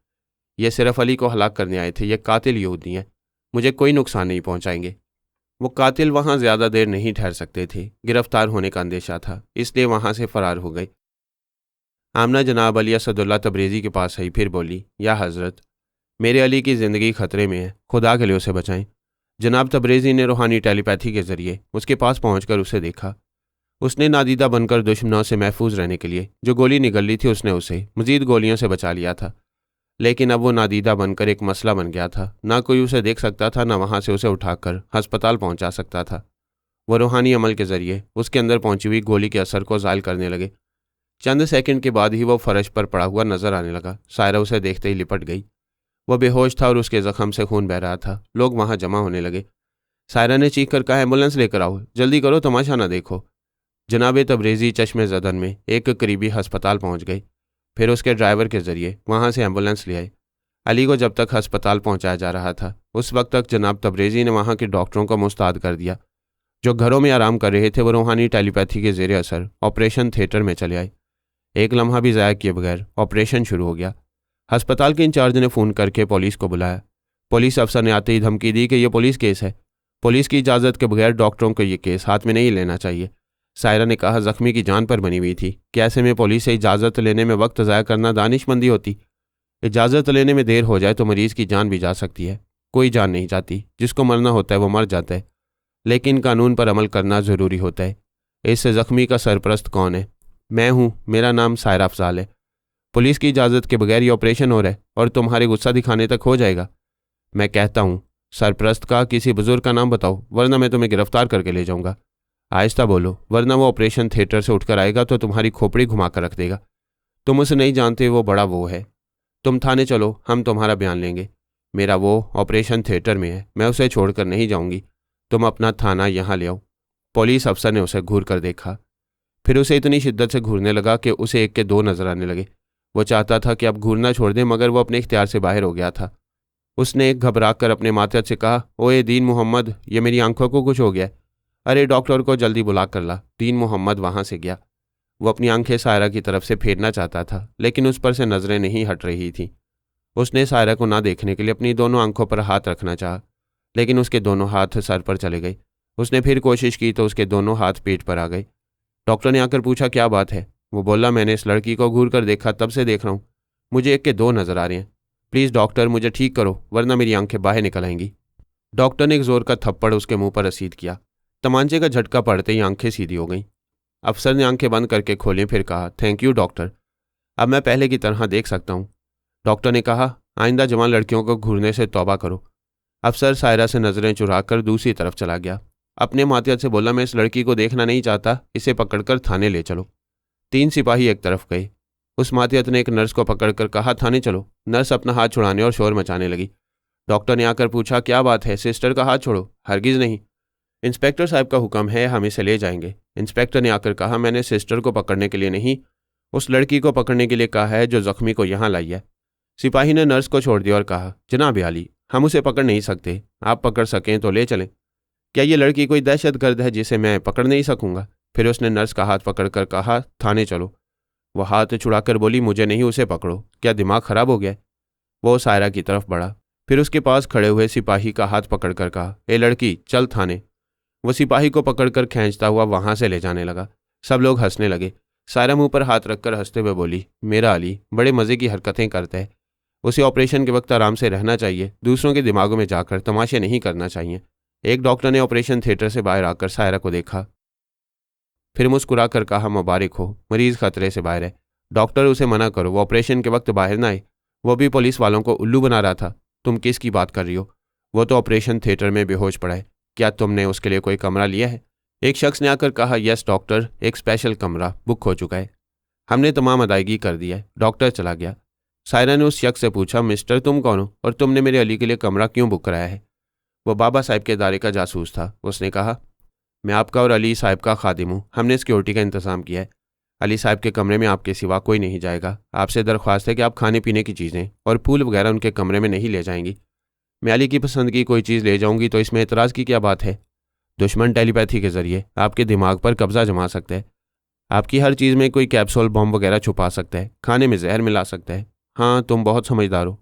ये सिर्फ अली को हलाक करने आए थे। ये कातिल यहूदी हैं, मुझे कोई नुकसान नहीं पहुंचाएंगे। वो कातिल वहां ज्यादा देर नहीं ठहर सकते थे। गिरफ्तार होने का अंदेशा था, इसलिए वहां से फरार हो गए। आमना जनाब अली असदुल्ला तबरेज़ी के पास आई, फिर बोली, या हज़रत, मेरे अली की ज़िंदगी खतरे में है, खुदा के लिए उसे बचाएं। जनाब तबरेज़ी ने रूहानी टेलीपैथी के ज़रिए उसके पास पहुंचकर उसे देखा। उसने नादीदा बनकर दुश्मनों से महफूज रहने के लिए जो गोली निगल ली थी, उसने उसे मजीद गोलियों से बचा लिया था। लेकिन अब वो नादीदा बनकर एक मसला बन गया था। ना कोई उसे देख सकता था, ना वहां से उसे उठाकर अस्पताल पहुंचा सकता था। वह रूहानी अमल के ज़रिए उसके अंदर पहुंची हुई गोली के असर को ज़ायल करने लगे। चंद सेकंड के बाद ही वो फर्श पर पड़ा हुआ नजर आने लगा। सायरा उसे देखते ही लिपट गई। वह बेहोश था और उसके जख्म से खून बह रहा था। लोग वहां जमा होने लगे। सायरा ने चीख कर कहा, एम्बुलेंस लेकर आओ, जल्दी करो, तमाशा ना देखो। जनाब तबरेज़ी चश्मे ज़दन में एक करीबी अस्पताल पहुंच गए। फिर उसके ड्राइवर के ज़रिए वहां से एम्बुलेंस ले आए। अली को जब तक अस्पताल पहुंचाया जा रहा था, उस वक्त तक जनाब तबरेज़ी ने वहां के डॉक्टरों को मुस्तैद कर दिया। जो घरों में आराम कर रहे थे, वो रूहानी टेलीपैथी के ज़ेर असर ऑपरेशन थिएटर में चले आए। एक लम्हा भी ज़ाया किए बगैर ऑपरेशन शुरू हो गया। अस्पताल के इंचार्ज ने फ़ोन करके पुलिस को बुलाया। पुलिस अफसर ने आते ही धमकी दी कि यह पुलिस केस है, पुलिस की इजाज़त के बगैर डॉक्टरों को ये केस हाथ में नहीं लेना चाहिए। सायरा ने कहा, जख्मी की जान पर बनी हुई थी, कैसे में पुलिस से इजाज़त लेने में वक्त ज़ाया करना दानिशमंदी होती। इजाज़त लेने में देर हो जाए तो मरीज़ की जान भी जा सकती है। कोई जान नहीं जाती, जिसको मरना होता है वो मर जाता है, लेकिन कानून पर अमल करना ज़रूरी होता है। इससे ज़ख्मी का सरपरस्त कौन है? मैं हूँ, मेरा नाम सायरा अफजाल है। पुलिस की इजाज़त के बगैर ये ऑपरेशन हो रहा है और तुम्हारे गुस्सा दिखाने तक हो जाएगा। मैं कहता हूँ, सरपरस्त का किसी बुजुर्ग का नाम बताओ, वरना मैं तुम्हें गिरफ्तार करके ले जाऊँगा। आहिस्ता बोलो, वरना वो ऑपरेशन थिएटर से उठकर आएगा तो तुम्हारी खोपड़ी घुमा कर रख देगा। तुम उसे नहीं जानते, वो बड़ा वो है। तुम थाने चलो, हम तुम्हारा बयान लेंगे। मेरा वो ऑपरेशन थिएटर में है, मैं उसे छोड़कर नहीं जाऊँगी। तुम अपना थाना यहाँ ले आओ। पुलिस अफसर ने उसे घूर कर देखा, फिर उसे इतनी शिद्दत से घूरने लगा कि उसे एक के दो नजर आने लगे। वो चाहता था कि अब घूरना छोड़ दे, मगर वो अपने इख्तियार से बाहर हो गया था। उसने एक घबरा कर अपने मातहत से कहा, ओए दीन मोहम्मद, ये मेरी आंखों को कुछ हो गया। अरे डॉक्टर को जल्दी बुला कर ला। दीन मोहम्मद वहां से गया। वो अपनी आंखें सायरा की तरफ से फेरना चाहता था, लेकिन उस पर से नजरें नहीं हट रही थीं। उसने सायरा को ना देखने के लिए अपनी दोनों आंखों पर हाथ रखना चाहा, लेकिन उसके दोनों हाथ सर पर चले गए। उसने फिर कोशिश की तो उसके दोनों हाथ पेट पर आ गए। डॉक्टर ने आकर पूछा, क्या बात है? वो बोला, मैंने इस लड़की को घूर कर देखा, तब से देख रहा हूँ, मुझे एक के दो नजर आ रहे हैं। प्लीज़ डॉक्टर, मुझे ठीक करो, वरना मेरी आंखें बाहर निकल आएंगी। डॉक्टर ने एक जोर का थप्पड़ उसके मुंह पर रसीद किया। तमांचे का झटका पड़ते ही आंखें सीधी हो गईं। अफसर ने आंखें बंद करके खोलें, फिर कहा, थैंक यू डॉक्टर, अब मैं पहले की तरह देख सकता हूँ। डॉक्टर ने कहा, आइंदा जवान लड़कियों को घूरने से तौबा करो। अफसर सायरा से नजरें चुराकर दूसरी तरफ चला गया। अपने मातियत से बोला, मैं इस लड़की को देखना नहीं चाहता, इसे पकड़कर थाने ले चलो। 3 सिपाही एक तरफ गए। उस मातियत ने एक नर्स को पकड़कर कहा, थाने चलो। नर्स अपना हाथ छुड़ाने और शोर मचाने लगी। डॉक्टर ने आकर पूछा, क्या बात है? सिस्टर का हाथ छोड़ो। हरगिज़ नहीं, इंस्पेक्टर साहब का हुक्म है, हम इसे ले जाएंगे। इंस्पेक्टर ने आकर कहा, मैंने सिस्टर को पकड़ने के लिए नहीं, उस लड़की को पकड़ने के लिए कहा है जो जख्मी को यहाँ लाई है। सिपाही ने नर्स को छोड़ दिया और कहा, जनाब आली, हम उसे पकड़ नहीं सकते, आप पकड़ सकें तो ले चलें। क्या ये लड़की कोई दहशतगर्द है जिसे मैं पकड़ नहीं सकूंगा? फिर उसने नर्स का हाथ पकड़कर कहा, थाने चलो। वह हाथ छुड़ाकर बोली, मुझे नहीं, उसे पकड़ो। क्या दिमाग खराब हो गया? वो सायरा की तरफ बढ़ा, फिर उसके पास खड़े हुए सिपाही का हाथ पकड़कर कहा, ए लड़की, चल थाने। वो सिपाही को पकड़कर खींचता हुआ वहां से ले जाने लगा। सब लोग हंसने लगे। सायरा मुंह पर हाथ रखकर हंसते हुए बोली, मेरा अली बड़े मज़े की हरकतें करता है, उसे ऑपरेशन के वक्त आराम से रहना चाहिए, दूसरों के दिमागों में जाकर तमाशे नहीं करना चाहिए। एक डॉक्टर ने ऑपरेशन थिएटर से बाहर आकर सायरा को देखा, फिर मुस्कुरा कर कहा, मुबारक हो, मरीज खतरे से बाहर है। डॉक्टर, उसे मना करो, वो ऑपरेशन के वक्त बाहर ना आए। वो भी पुलिस वालों को उल्लू बना रहा था। तुम किसकी बात कर रही हो? वो तो ऑपरेशन थिएटर में बेहोश पड़ा है। क्या तुमने उसके लिए कोई कमरा लिया है? एक शख्स ने आकर कहा, यस डॉक्टर, एक स्पेशल कमरा बुक हो चुका है, हमने तमाम अदायगी कर दी है। डॉक्टर चला गया। सायरा ने उस शख्स से पूछा, मिस्टर तुम कौन हो और तुमने मेरे अली के लिए कमरा क्यों बुक कराया है? वो बाबा साहब के इदारे का जासूस था। उसने कहा, मैं आपका और अली साहब का खादिम हूँ, हमने सिक्योरिटी का इंतज़ाम किया है। अली साहब के कमरे में आपके सिवा कोई नहीं जाएगा। आपसे दरख्वास्त है कि आप खाने पीने की चीज़ें और फूल वगैरह उनके कमरे में नहीं ले जाएंगी। मैं अली की पसंद की कोई चीज़ ले जाऊंगी तो इसमें एतराज़ की क्या बात है? दुश्मन टेलीपैथी के ज़रिए आपके दिमाग पर कब्जा जमा सकता है। आपकी हर चीज़ में कोई कैप्सूल बॉम्ब वगैरह छुपा सकता है, खाने में जहर मिला सकता है। हाँ, तुम बहुत समझदार हो।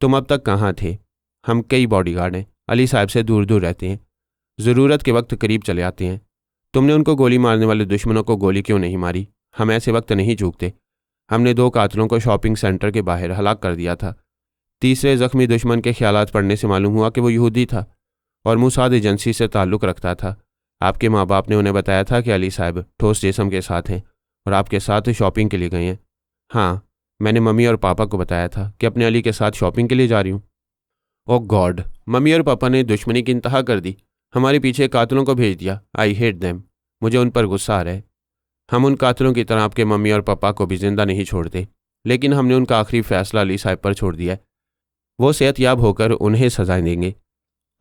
तुम अब तक कहाँ थे? हम कई बॉडीगार्ड हैं, अली साहब से दूर दूर रहते हैं, ज़रूरत के वक्त करीब चले आते हैं। तुमने उनको गोली मारने वाले दुश्मनों को गोली क्यों नहीं मारी? हम ऐसे वक्त नहीं चूकते। हमने 2 कातिलों को शॉपिंग सेंटर के बाहर हलाक कर दिया था। तीसरे जख्मी दुश्मन के ख्यालात पढ़ने से मालूम हुआ कि वो यहूदी था और मोसाद एजेंसी से ताल्लुक़ रखता था। आपके माँ बाप ने उन्हें बताया था कि अली साहब ठोस जिस्म के साथ हैं और आपके साथ शॉपिंग के लिए गए हैं। हाँ, मैंने मम्मी और पापा को बताया था कि अपने अली के साथ शॉपिंग के लिए जा रही हूँ। ओह गॉड, मम्मी और पापा ने दुश्मनी की इंतहा कर दी, हमारे पीछे कातिलों को भेज दिया। I hate them. मुझे उन पर गुस्सा आ रहा है। हम उन कातिलों की तरह आपके मम्मी और पापा को भी जिंदा नहीं छोड़ते, लेकिन हमने उनका आखिरी फैसला अली साहब पर छोड़ दिया है। वो सेहतयाब होकर उन्हें सजाएं देंगे।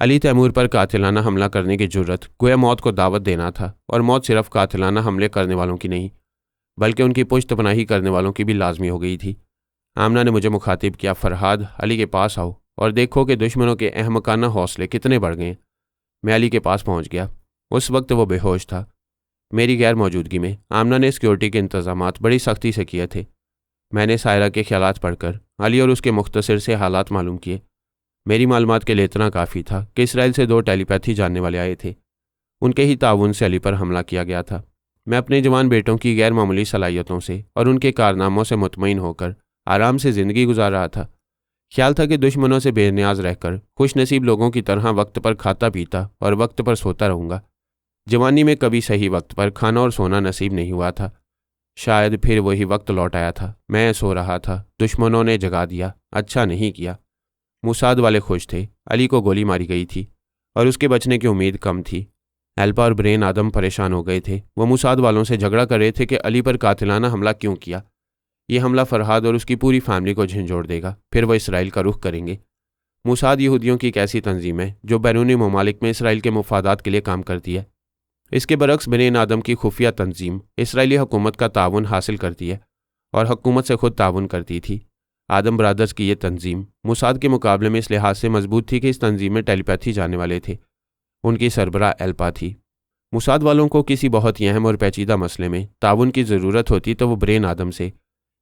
अली तैमूर पर कातिलाना हमला करने की जुर्रत गोया मौत को दावत देना था, और मौत सिर्फ कातिलाना हमले करने वालों की नहीं बल्कि उनकी पुश्त पनाही करने वालों की भी लाजमी हो गई थी। आमना ने मुझे मुखातिब किया, फरहाद अली के पास आओ और देखो कि दुश्मनों के अहमकाना हौसले कितने बढ़ गए। मैं अली के पास पहुंच गया। उस वक्त वो बेहोश था। मेरी गैर मौजूदगी में आमना ने सिक्योरिटी के इंतजामात बड़ी सख्ती से किए थे। मैंने सायरा के ख्यालात पढ़कर अली और उसके मुख्तसर से हालात मालूम किए। मेरी मालूमात के लिए इतना काफ़ी था कि इसराइल से 2 टेलीपैथी जानने वाले आए थे। उनके ही ताउन से अली पर हमला किया गया था। मैं अपने जवान बेटों की गैर मामूली सलाहियतों से और उनके कारनामों से मुतमईन होकर आराम से ज़िंदगी गुजार रहा था। ख्याल था कि दुश्मनों से बेनियाज रहकर खुश नसीब लोगों की तरह वक्त पर खाता पीता और वक्त पर सोता रहूँगा। जवानी में कभी सही वक्त पर खाना और सोना नसीब नहीं हुआ था। शायद फिर वही वक्त लौट आया था। मैं सो रहा था, दुश्मनों ने जगा दिया। अच्छा नहीं किया। मुसाद वाले खुश थे। अली को गोली मारी गई थी और उसके बचने की उम्मीद कम थी। एल्पा और ब्रेन आदम परेशान हो गए थे। वो मुसाद वालों से झगड़ा कर रहे थे कि अली पर कातिलाना हमला क्यों किया। ये हमला फरहाद और उसकी पूरी फैमिली को झंझोड़ देगा। फिर वह इसराइल का रुख करेंगे। मुसाद यहूदियों की एक ऐसी तंजीम है जो बैरूनी ममालिक में इसराइल के मुफादात के लिए काम करती है। इसके बरक्स ब्रेन आदम की खुफिया तंजीम इसराइली हुकूमत का ताउन हासिल करती है और हुकूमत से खुद ताउन करती थी। आदम ब्रादर्स की ये तंजीम मुसाद के मुकाबले में इस लिहाज से मजबूत थी कि इस तंजीम में टेलीपैथी जानने वाले थे। उनकी सरबराह एल्पा थी। मुसाद वालों को किसी बहुत ही अहम और पेचीदा मसले में ताउन की ज़रूरत होती तो वो ब्रेन आदम से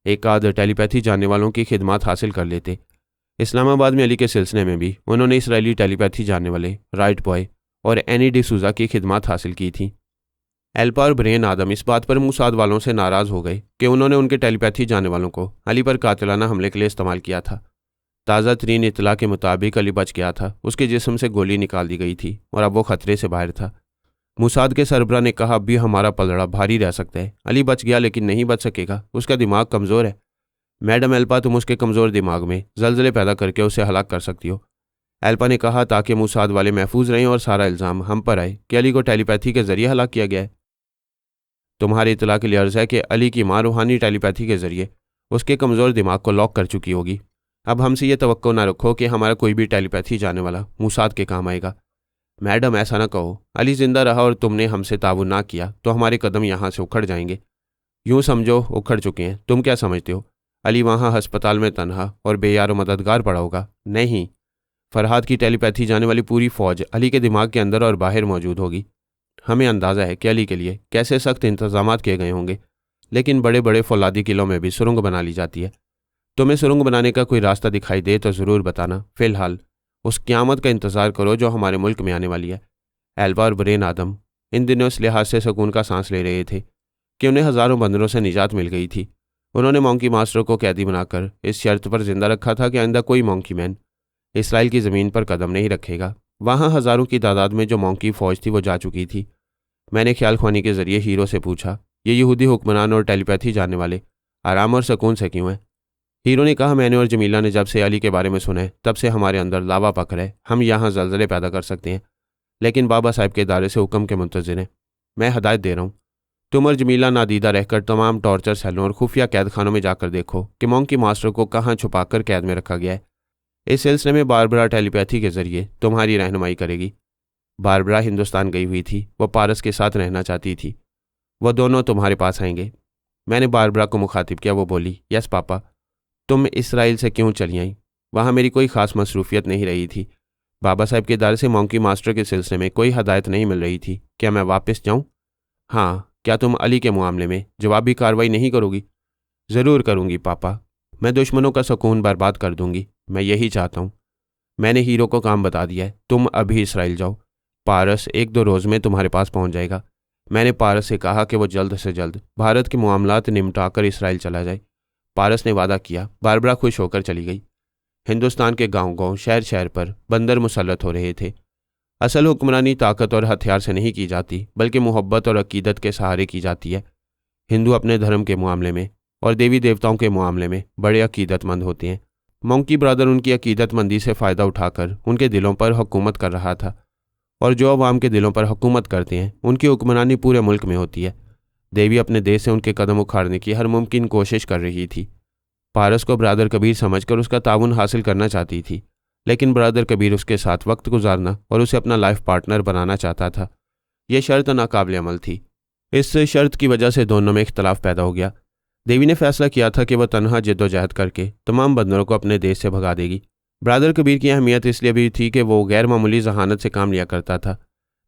एक आध टेलीपैथी जानने वालों की खिदमत हासिल कर लेते। इस्लामाबाद में अली के सिलसिले में भी उन्होंने इसराइली टेलीपैथी जानने वाले राइट बॉय और एनी डिसूजा की खिदमत हासिल की थी। एल्पा और ब्रेन आदम इस बात पर मुसाद वालों से नाराज़ हो गए कि उन्होंने उनके टेलीपैथी जानने वालों को अली पर कातिलाना हमले के लिए इस्तेमाल किया था। ताज़ा तरीन इतला के मुताबिक अली बच गया था। उसके जिस्म से गोली निकाल दी गई थी और अब वो खतरे से बाहर था। मुसाद के सरबरा ने कहा, अब भी हमारा पलड़ा भारी रह सकता है। अली बच गया लेकिन नहीं बच सकेगा, उसका दिमाग कमज़ोर है। मैडम एल्पा, तुम उसके कमज़ोर दिमाग में जलजले पैदा करके उसे हलाक कर सकती हो। एल्पा ने कहा, ताकि मुसाद वाले महफूज रहें और सारा इल्ज़ाम हम पर आए कि अली को टेलीपैथी के जरिए हलाक किया गया है। तुम्हारी इतला के लिए अर्ज़ है कि अली की माँ रूहानी टेलीपैथी के जरिए उसके कमज़ोर दिमाग को लॉक कर चुकी होगी। अब हमसे ये तवक्को ना रखो कि हमारा कोई भी टेलीपैथी जानने वाला मुसाद के काम आएगा। मैडम, ऐसा ना कहो। अली जिंदा रहा और तुमने हमसे ताउन ना किया तो हमारे कदम यहाँ से उखड़ जाएंगे। यूँ समझो उखड़ चुके हैं। तुम क्या समझते हो अली वहाँ अस्पताल में तनहा और बेयार मददगार पड़ा होगा? नहीं, फरहाद की टेलीपैथी जाने वाली पूरी फ़ौज अली के दिमाग के अंदर और बाहर मौजूद होगी। हमें अंदाज़ा है कि अली के लिए कैसे सख्त इंतजामात किए गए होंगे, लेकिन बड़े बड़े फौलादी किलों में भी सुरंग बना ली जाती है। तुम्हें सुरंग बनाने का कोई रास्ता दिखाई दे तो ज़रूर बताना। फ़िलहाल उस क़यामत का इंतज़ार करो जो हमारे मुल्क में आने वाली है। एल्बा और ब्रेन आदम इन दिनों इस लिहाज से सुकून का सांस ले रहे थे कि उन्हें हज़ारों बंदरों से निजात मिल गई थी। उन्होंने मॉन्की मास्टर को कैदी बनाकर इस शर्त पर जिंदा रखा था कि आइंदा कोई मॉन्की मैन इसराइल की ज़मीन पर कदम नहीं रखेगा। वहाँ हज़ारों की तादाद में जो मॉन्की फ़ौज थी वो जा चुकी थी। मैंने ख्याल ख्वानी के ज़रिए हीरो से पूछा, ये यहूदी हुक्मरान और टेलीपैथी जानने वाले आराम और सुकून से क्यों हैं? हीरो ने कहा, मैंने और जमीला ने जब से अली के बारे में सुना है तब से हमारे अंदर लावा पक रहा है। हम यहाँ जलजले पैदा कर सकते हैं, लेकिन बाबा साहब के इदारे से हुक्म के मुंतज़िर हैं। मैं हदायत दे रहा हूँ, तुम और जमीला नादीदा रहकर तमाम टॉर्चर सेलों और खुफिया कैद खानों में जाकर देखो कि मॉन्की मास्टर को कहाँ छुपाकर कैद में रखा गया है। इस सिलसिले में बारबरा टेलीपैथी के जरिए तुम्हारी रहनुमाई करेगी। बारबरा हिंदुस्तान गई हुई थी, वह पारस के साथ रहना चाहती थी। वह दोनों तुम्हारे पास आएंगे। मैंने बारबरा को मुखातिब किया। वो बोली, यस पापा। तुम इसराइल से क्यों चली आई? वहाँ मेरी कोई ख़ास मसरूफियत नहीं रही थी। बाबा साहब के इदारे से मॉन्की मास्टर के सिलसिले में कोई हदायत नहीं मिल रही थी। क्या मैं वापस जाऊँ? हाँ, क्या तुम अली के मामले में जवाबी कार्रवाई नहीं करोगी? ज़रूर करूँगी पापा, मैं दुश्मनों का सुकून बर्बाद कर दूंगी, मैं यही चाहता हूँ। मैंने हीरो को काम बता दिया है, तुम अभी इसराइल जाओ, पारस 1-2 रोज़ में तुम्हारे पास पहुँच जाएगा। मैंने पारस से कहा कि वो जल्द से जल्द भारत के मामलात निपटाकर इसराइल चला जाए। पारस ने वादा किया। बारबरा खुश होकर चली गई। हिंदुस्तान के गांव-गांव, शहर-शहर पर बंदर मुसल्लत हो रहे थे। असल हुक्मरानी ताकत और हथियार से नहीं की जाती, बल्कि मोहब्बत और अकीदत के सहारे की जाती है। हिंदू अपने धर्म के मामले में और देवी देवताओं के मामले में बड़े अकीदतमंद होते हैं। मंकी ब्रदर उनकी अकीदतमंदी से फ़ायदा उठाकर उनके दिलों पर हुकूमत कर रहा था, और जो अवाम के दिलों पर हुकूमत करते हैं उनकी हुक्मरानी पूरे मुल्क में होती है। देवी अपने देश से उनके कदम उखाड़ने की हर मुमकिन कोशिश कर रही थी। पारस को ब्रदर कबीर समझकर उसका ताउन हासिल करना चाहती थी, लेकिन ब्रदर कबीर उसके साथ वक्त गुजारना और उसे अपना लाइफ पार्टनर बनाना चाहता था। यह शर्त नाकाबिल अमल थी। इस शर्त की वजह से दोनों में इख्तलाफ पैदा हो गया। देवी ने फैसला किया था कि वह तनहा जद्दोजहद करके तमाम बंदरों को अपने देश से भगा देगी। ब्रदर कबीर की अहमियत इसलिए भी थी कि वो गैर मामूली जहानत से काम लिया करता था।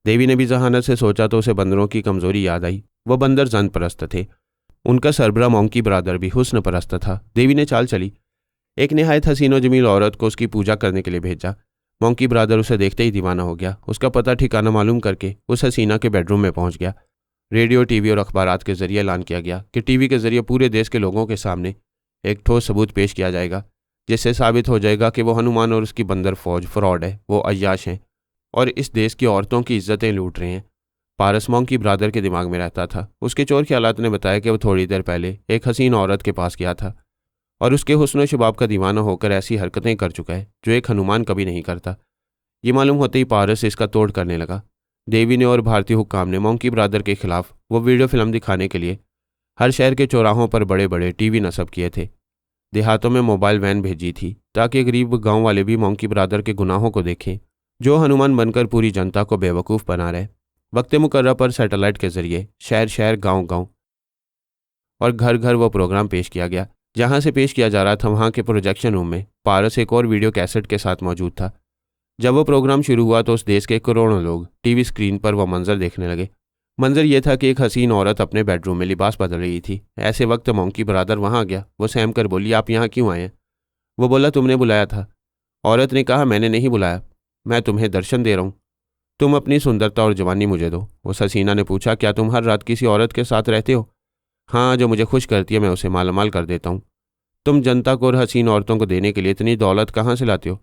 देवी ने भी जहानत से सोचा तो उसे बंदरों की कमज़ोरी याद आई। वह बंदर जन परस्त थे। उनका सरबरा मंकी ब्रदर भी हुस्न परस्त था। देवी ने चाल चली, एक निहायत हसीन और जमील औरत को उसकी पूजा करने के लिए भेजा। मंकी ब्रदर उसे देखते ही दीवाना हो गया। उसका पता ठिकाना मालूम करके उस हसीना के बेडरूम में पहुंच गया। रेडियो, टीवी और अखबारात के जरिए ऐलान किया गया कि टीवी के जरिए पूरे देश के लोगों के सामने एक ठोस सबूत पेश किया जाएगा, जिससे साबित हो जाएगा कि वो हनुमान और उसकी बंदर फौज फ्रॉड है, वो अय्याश हैं और इस देश की औरतों की इज्जतें लूट रहे हैं। पारस मंकी ब्रदर के दिमाग में रहता था। उसके चोर ख्यालात ने बताया कि वो थोड़ी देर पहले एक हसीन औरत के पास गया था और उसके हुस्न शबाब का दीवाना होकर ऐसी हरकतें कर चुका है जो एक हनुमान कभी नहीं करता। ये मालूम होते ही पारस इसका तोड़ करने लगा। देवी ने और भारतीय हुक्काम ने मंकी ब्रदर के खिलाफ वो वीडियो फिल्म दिखाने के लिए हर शहर के चौराहों पर बड़े बड़े टीवी नस्ब किए थे। देहातों में मोबाइल वैन भेजी थी ताकि गरीब गांव वाले भी मंकी ब्रदर के गुनाहों को देखें, जो हनुमान बनकर पूरी जनता को बेवकूफ़ बना रहे। वक्त मुकर्रर पर सैटेलाइट के जरिए शहर शहर, गांव गांव और घर घर वो प्रोग्राम पेश किया गया। जहां से पेश किया जा रहा था वहां के प्रोजेक्शन रूम में पारस एक और वीडियो कैसेट के साथ मौजूद था। जब वो प्रोग्राम शुरू हुआ तो उस देश के करोड़ों लोग टीवी स्क्रीन पर वह मंजर देखने लगे। मंजर यह था कि एक हसीन औरत अपने बेडरूम में लिबास बदल रही थी। ऐसे वक्त मंकी ब्रदर वहां गया। वो सहम कर बोली, आप यहाँ क्यों आए हैं? वो बोला, तुमने बुलाया था। औरत ने कहा, मैंने नहीं बुलाया, मैं तुम्हें दर्शन दे रहा हूँ। तुम अपनी सुंदरता और जवानी मुझे दो। उस हसीना ने पूछा, क्या तुम हर रात किसी औरत के साथ रहते हो? हाँ, जो मुझे खुश करती है मैं उसे मालामाल कर देता हूँ। तुम जनता को और हसीन औरतों को देने के लिए इतनी दौलत कहाँ से लाते हो?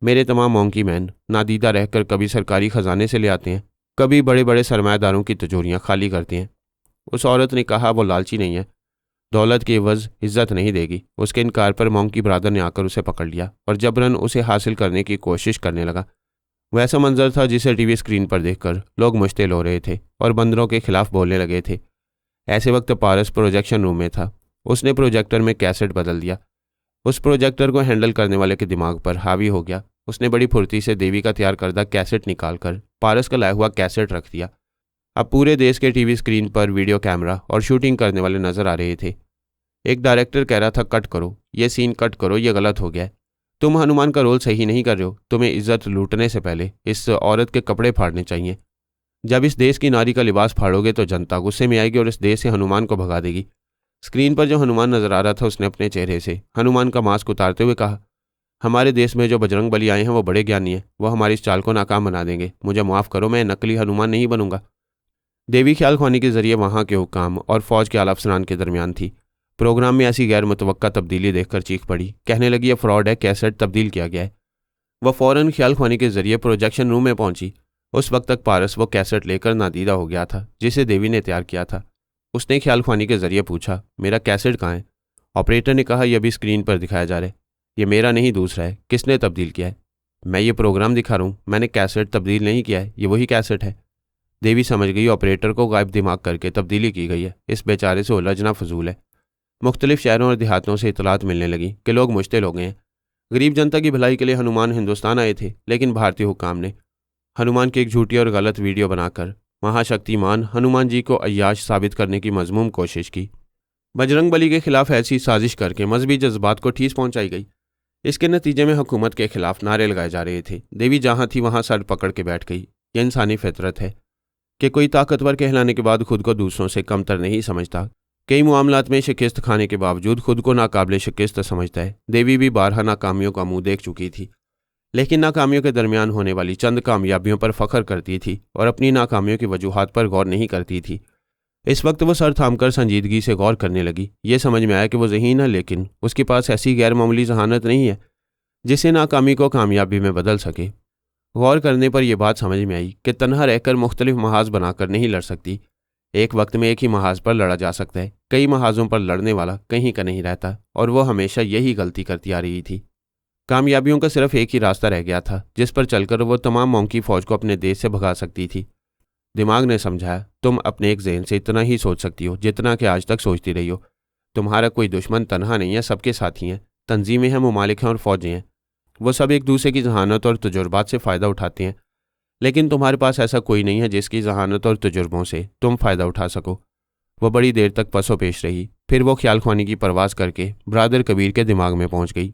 मेरे तमाम मंकी मैन नादीदा रहकर कभी सरकारी खजाने से ले आते हैं, कभी बड़े बड़े सरमायादारों की तिजोरियाँ खाली करते हैं। उस औरत ने कहा, वो लालची नहीं है, दौलत की एवज़ इज्जत नहीं देगी। उसके इनकार पर मंकी ब्रदर ने आकर उसे पकड़ लिया और जबरन उसे हासिल करने की कोशिश करने लगा। वैसा मंजर था जिसे टीवी स्क्रीन पर देखकर लोग मुश्तिल हो रहे थे और बंदरों के खिलाफ बोलने लगे थे। ऐसे वक्त पारस प्रोजेक्शन रूम में था। उसने प्रोजेक्टर में कैसेट बदल दिया। उस प्रोजेक्टर को हैंडल करने वाले के दिमाग पर हावी हो गया। उसने बड़ी फुर्ती से देवी का तैयार करदा कैसेट निकालकर पारस का लाया हुआ कैसेट रख दिया। अब पूरे देश के टीवी स्क्रीन पर वीडियो कैमरा और शूटिंग करने वाले नजर आ रहे थे। एक डायरेक्टर कह रहा था, कट करो, ये सीन कट करो, ये गलत हो गया है। तुम हनुमान का रोल सही नहीं कर रहे हो। तुम्हें इज्जत लूटने से पहले इस औरत के कपड़े फाड़ने चाहिए। जब इस देश की नारी का लिबास फाड़ोगे तो जनता गुस्से में आएगी और इस देश से हनुमान को भगा देगी। स्क्रीन पर जो हनुमान नजर आ रहा था उसने अपने चेहरे से हनुमान का मास्क उतारते हुए कहा, हमारे देश में जो बजरंग बली आए हैं वो बड़े ज्ञानी हैं, वो हमारी इस चाल को नाकाम बना देंगे। मुझे माफ़ करो, मैं नकली हनुमान नहीं बनूंगा। देवी ख्याल ख्वानी के जरिए वहाँ के हुक्काम और फौज के आला अफसरान के दरमियान थी। प्रोग्राम में ऐसी गैर मुतवक्का तब्दीली देखकर चीख पड़ी। कहने लगी, ये फ्रॉड है, कैसेट तब्दील किया गया है। वह फ़ौरन ख्याल ख्वानी के जरिए प्रोजेक्शन रूम में पहुंची। उस वक्त तक पारस वो कैसेट लेकर नादीदा हो गया था जिसे देवी ने तैयार किया था। उसने ख्याल ख्वानी के जरिए पूछा, मेरा कैसेट कहाँ है? ऑपरेटर ने कहा, यह भी स्क्रीन पर दिखाया जा रहा है। ये मेरा नहीं, दूसरा है। किसने तब्दील किया है? मैं ये प्रोग्राम दिखा रहा हूँ, मैंने कैसेट तब्दील नहीं किया है, ये वही कैसेट है। देवी समझ गई ऑपरेटर को गायब दिमाग करके तब्दीली की गई है। इस बेचारे से उलझना फजूल है। मुख्तलिफ शहरों और देहातों से इतलात मिलने लगी कि लोग मुश्तिल हो गए हैं। गरीब जनता की भलाई के लिए हनुमान हिंदुस्तान आए थे, लेकिन भारतीय हुक्काम ने हनुमान की एक झूठी और गलत वीडियो बनाकर महाशक्तिमान हनुमान जी को अय्याश साबित करने की मजमूम कोशिश की। बजरंग बली के खिलाफ ऐसी साजिश करके मजहबी जज्बात को ठेस पहुंचाई गई। इसके नतीजे में हुकूमत के खिलाफ नारे लगाए जा रहे थे। देवी जहां थी वहां सर पकड़ के बैठ गई। यह इंसानी फितरत है। कि कोई ताकतवर कहलाने के बाद खुद को दूसरों से कमतर नहीं समझता। कई मामलात में शिकस्त खाने के बावजूद खुद को नाकाबिले शिकस्त समझता है। देवी भी बारहा नाकामियों का मुंह देख चुकी थी, लेकिन नाकामियों के दरमियान होने वाली चंद कामयाबियों पर फख्र करती थी और अपनी नाकामियों की वजूहात पर गौर नहीं करती थी। इस वक्त वो सर थामकर संजीदगी से गौर करने लगी। ये समझ में आया कि वो ज़हीन है, लेकिन उसके पास ऐसी गैर मामूली जहानत नहीं है जिसे नाकामी को कामयाबी में बदल सके। गौर करने पर यह बात समझ में आई कि तन्हा रहकर मुख्तलिफ महाज बनाकर नहीं लड़ सकती। एक वक्त में एक ही महाज पर लड़ा जा सकता है। कई महाजों पर लड़ने वाला कहीं का नहीं रहता, और वो हमेशा यही गलती करती आ रही थी। कामयाबियों का सिर्फ एक ही रास्ता रह गया था जिस पर चलकर वो तमाम मोंकी फौज को अपने देश से भगा सकती थी। दिमाग ने समझाया, तुम अपने एक जहन से इतना ही सोच सकती हो जितना कि आज तक सोचती रही हो। तुम्हारा कोई दुश्मन तन्हा नहीं है, सबके साथी हैं, तंजीमें हैं, ममालिक हैं और फौजें हैं। वो सब एक दूसरे की जहानत और तजुर्बात से फ़ायदा उठाते हैं, लेकिन तुम्हारे पास ऐसा कोई नहीं है जिसकी जहानत और तजुर्बों से तुम फ़ायदा उठा सको। वह बड़ी देर तक पसो पेश रही, फिर वो ख्याल ख्वानी की परवाज़ करके ब्रादर कबीर के दिमाग में पहुँच गई।